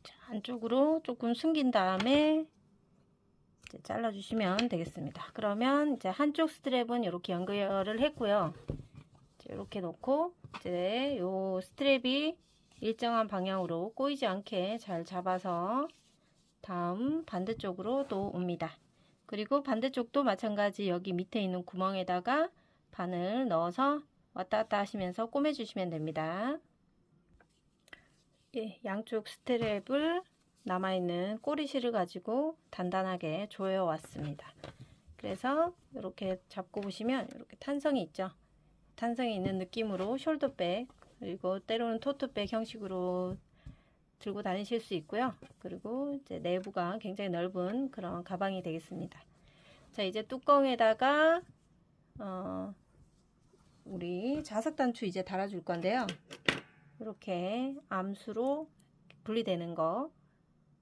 Speaker 1: 자, 안쪽으로 조금 숨긴 다음에 이제 잘라 주시면 되겠습니다. 그러면 이제 한쪽 스트랩은 이렇게 연결을 했고요. 이렇게 놓고 이제 요 스트랩이 일정한 방향으로 꼬이지 않게 잘 잡아서 다음 반대쪽으로 또 옵니다. 그리고 반대쪽도 마찬가지 여기 밑에 있는 구멍에다가 바늘 넣어서 왔다 갔다 하시면서 꼬매 주시면 됩니다. 예, 양쪽 스트랩을 남아있는 꼬리실을 가지고 단단하게 조여 왔습니다. 그래서 이렇게 잡고 보시면 이렇게 탄성이 있죠. 탄성이 있는 느낌으로 숄더백, 그리고 때로는 토트백 형식으로 들고 다니실 수 있고요. 그리고 이제 내부가 굉장히 넓은 그런 가방이 되겠습니다. 자, 이제 뚜껑에다가 우리 자석 단추 이제 달아줄 건데요. 이렇게 암수로 분리되는 거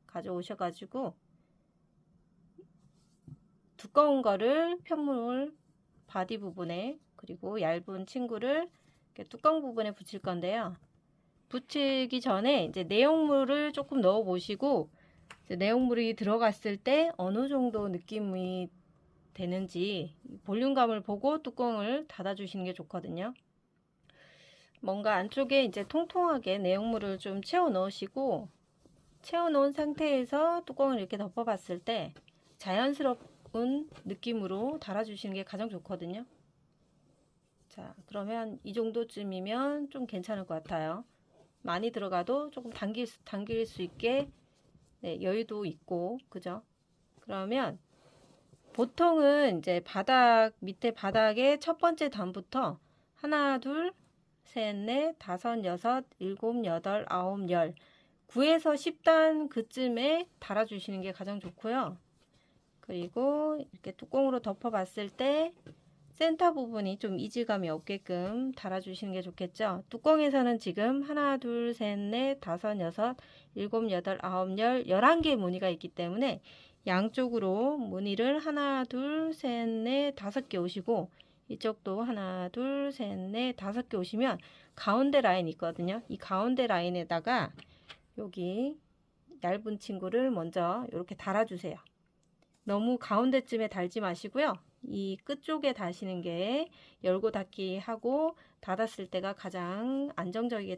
Speaker 1: 가져오셔가지고 두꺼운 거를 편물 바디 부분에, 그리고 얇은 친구를 이렇게 뚜껑 부분에 붙일 건데요. 붙이기 전에 이제 내용물을 조금 넣어 보시고, 내용물이 들어갔을 때 어느 정도 느낌이 되는지 볼륨감을 보고 뚜껑을 닫아 주시는 게 좋거든요. 뭔가 안쪽에 이제 통통하게 내용물을 좀 채워 넣으시고, 채워 놓은 상태에서 뚜껑을 이렇게 덮어 봤을 때 자연스러운 느낌으로 달아 주시는 게 가장 좋거든요. 자, 그러면 이 정도쯤이면 좀 괜찮을 것 같아요. 많이 들어가도 조금 당길 수 있게, 네, 여유도 있고, 그죠? 그러면 보통은 이제 밑에 바닥에 첫 번째 단부터 하나, 둘, 셋, 넷, 다섯, 여섯, 일곱, 여덟, 아홉, 열, 9에서 10단 그쯤에 달아주시는 게 가장 좋고요. 그리고 이렇게 뚜껑으로 덮어 봤을 때 센터 부분이 좀 이질감이 없게끔 달아주시는 게 좋겠죠. 뚜껑에서는 지금 하나, 둘, 셋, 넷, 다섯, 여섯, 일곱, 여덟, 아홉, 열, 11개의 무늬가 있기 때문에 양쪽으로 무늬를 하나, 둘, 셋, 넷, 5개 오시고, 이쪽도 하나, 둘, 셋, 넷, 5개 오시면 가운데 라인 있거든요. 이 가운데 라인에다가 여기 얇은 친구를 먼저 이렇게 달아주세요. 너무 가운데쯤에 달지 마시고요. 이 끝쪽에 다시는 게 열고 닫기 하고 닫았을 때가 가장 안정적이게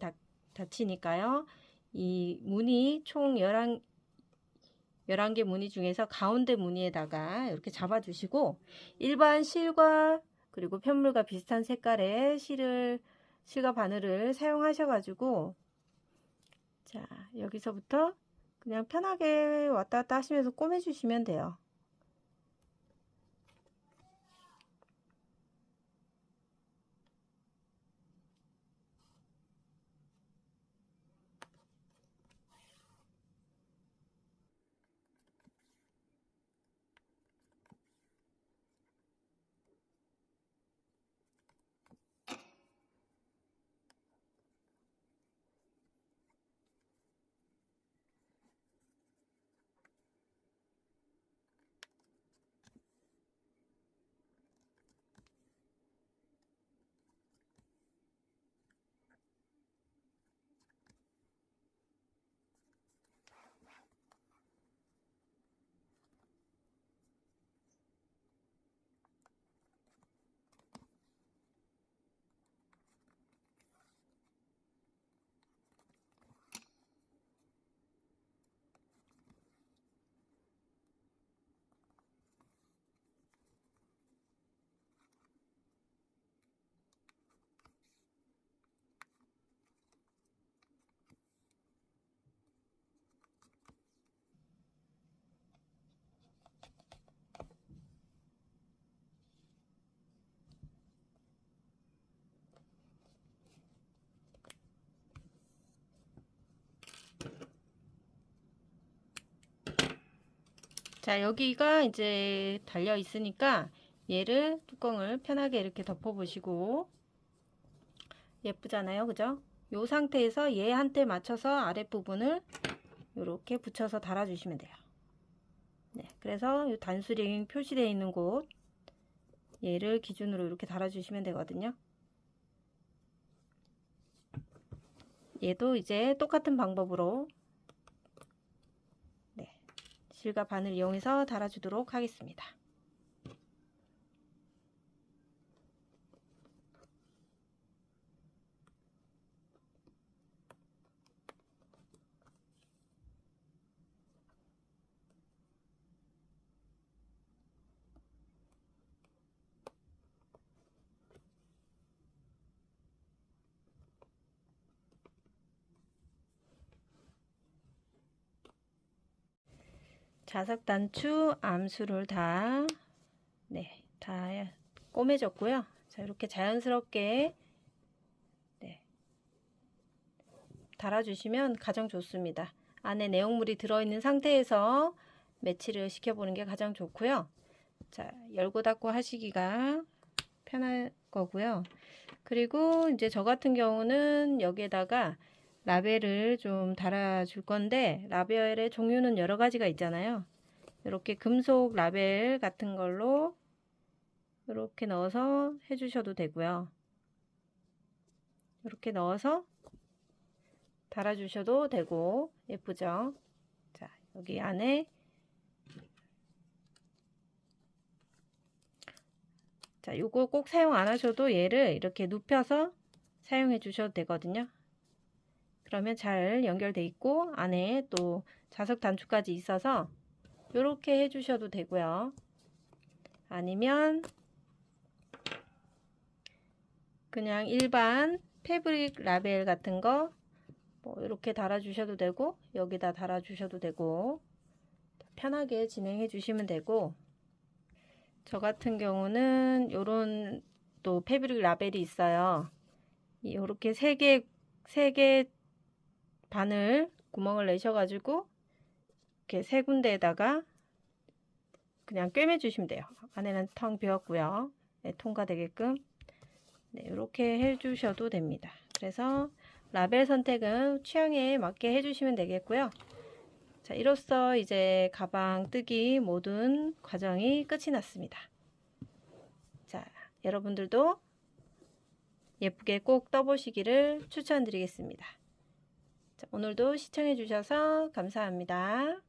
Speaker 1: 닫히니까요. 이 무늬 총 11개 무늬 중에서 가운데 무늬에다가 이렇게 잡아주시고 일반 실과 그리고 편물과 비슷한 색깔의 실과 바늘을 사용하셔가지고 자 여기서부터 그냥 편하게 왔다 갔다 하시면서 꼬매주시면 돼요. 자 여기가 이제 달려 있으니까 얘를 뚜껑을 편하게 이렇게 덮어 보시고 예쁘잖아요, 그죠? 요 상태에서 얘 한테 맞춰서 아랫부분을 이렇게 붙여서 달아주시면 돼요. 네, 그래서 요 단수링 표시되어 있는 곳 얘를 기준으로 이렇게 달아주시면 되거든요. 얘도 이제 똑같은 방법으로 네, 실과 바늘 이용해서 달아주도록 하겠습니다. 자석 단추, 암수를 다 꼬매졌고요. 자, 이렇게 자연스럽게 네, 달아주시면 가장 좋습니다. 안에 내용물이 들어있는 상태에서 매치를 시켜보는 게 가장 좋고요. 자, 열고 닫고 하시기가 편할 거고요. 그리고 이제 저 같은 경우는 여기에다가 라벨을 좀 달아줄 건데 라벨의 종류는 여러 가지가 있잖아요. 이렇게 금속 라벨 같은 걸로 이렇게 넣어서 해주셔도 되고요. 이렇게 넣어서 달아주셔도 되고 예쁘죠? 자, 여기 안에 자, 요거 꼭 사용 안 하셔도 얘를 이렇게 눕혀서 사용해 주셔도 되거든요. 그러면 잘 연결돼 있고 안에 또 자석 단추까지 있어서 이렇게 해 주셔도 되고요. 아니면 그냥 일반 패브릭 라벨 같은 거 뭐 이렇게 달아 주셔도 되고 여기다 달아 주셔도 되고 편하게 진행해 주시면 되고 저 같은 경우는 요런 또 패브릭 라벨이 있어요. 이렇게 세 개 바늘 구멍을 내셔 가지고 이렇게 세 군데에다가 그냥 꿰매 주시면 돼요. 안에는 텅 비었고요. 네, 통과되게끔 네, 이렇게 해 주셔도 됩니다. 그래서 라벨 선택은 취향에 맞게 해 주시면 되겠고요. 자, 이로써 이제 가방 뜨기 모든 과정이 끝이 났습니다. 자, 여러분들도 예쁘게 꼭 떠보시기를 추천드리겠습니다. 자, 오늘도 시청해 주셔서 감사합니다.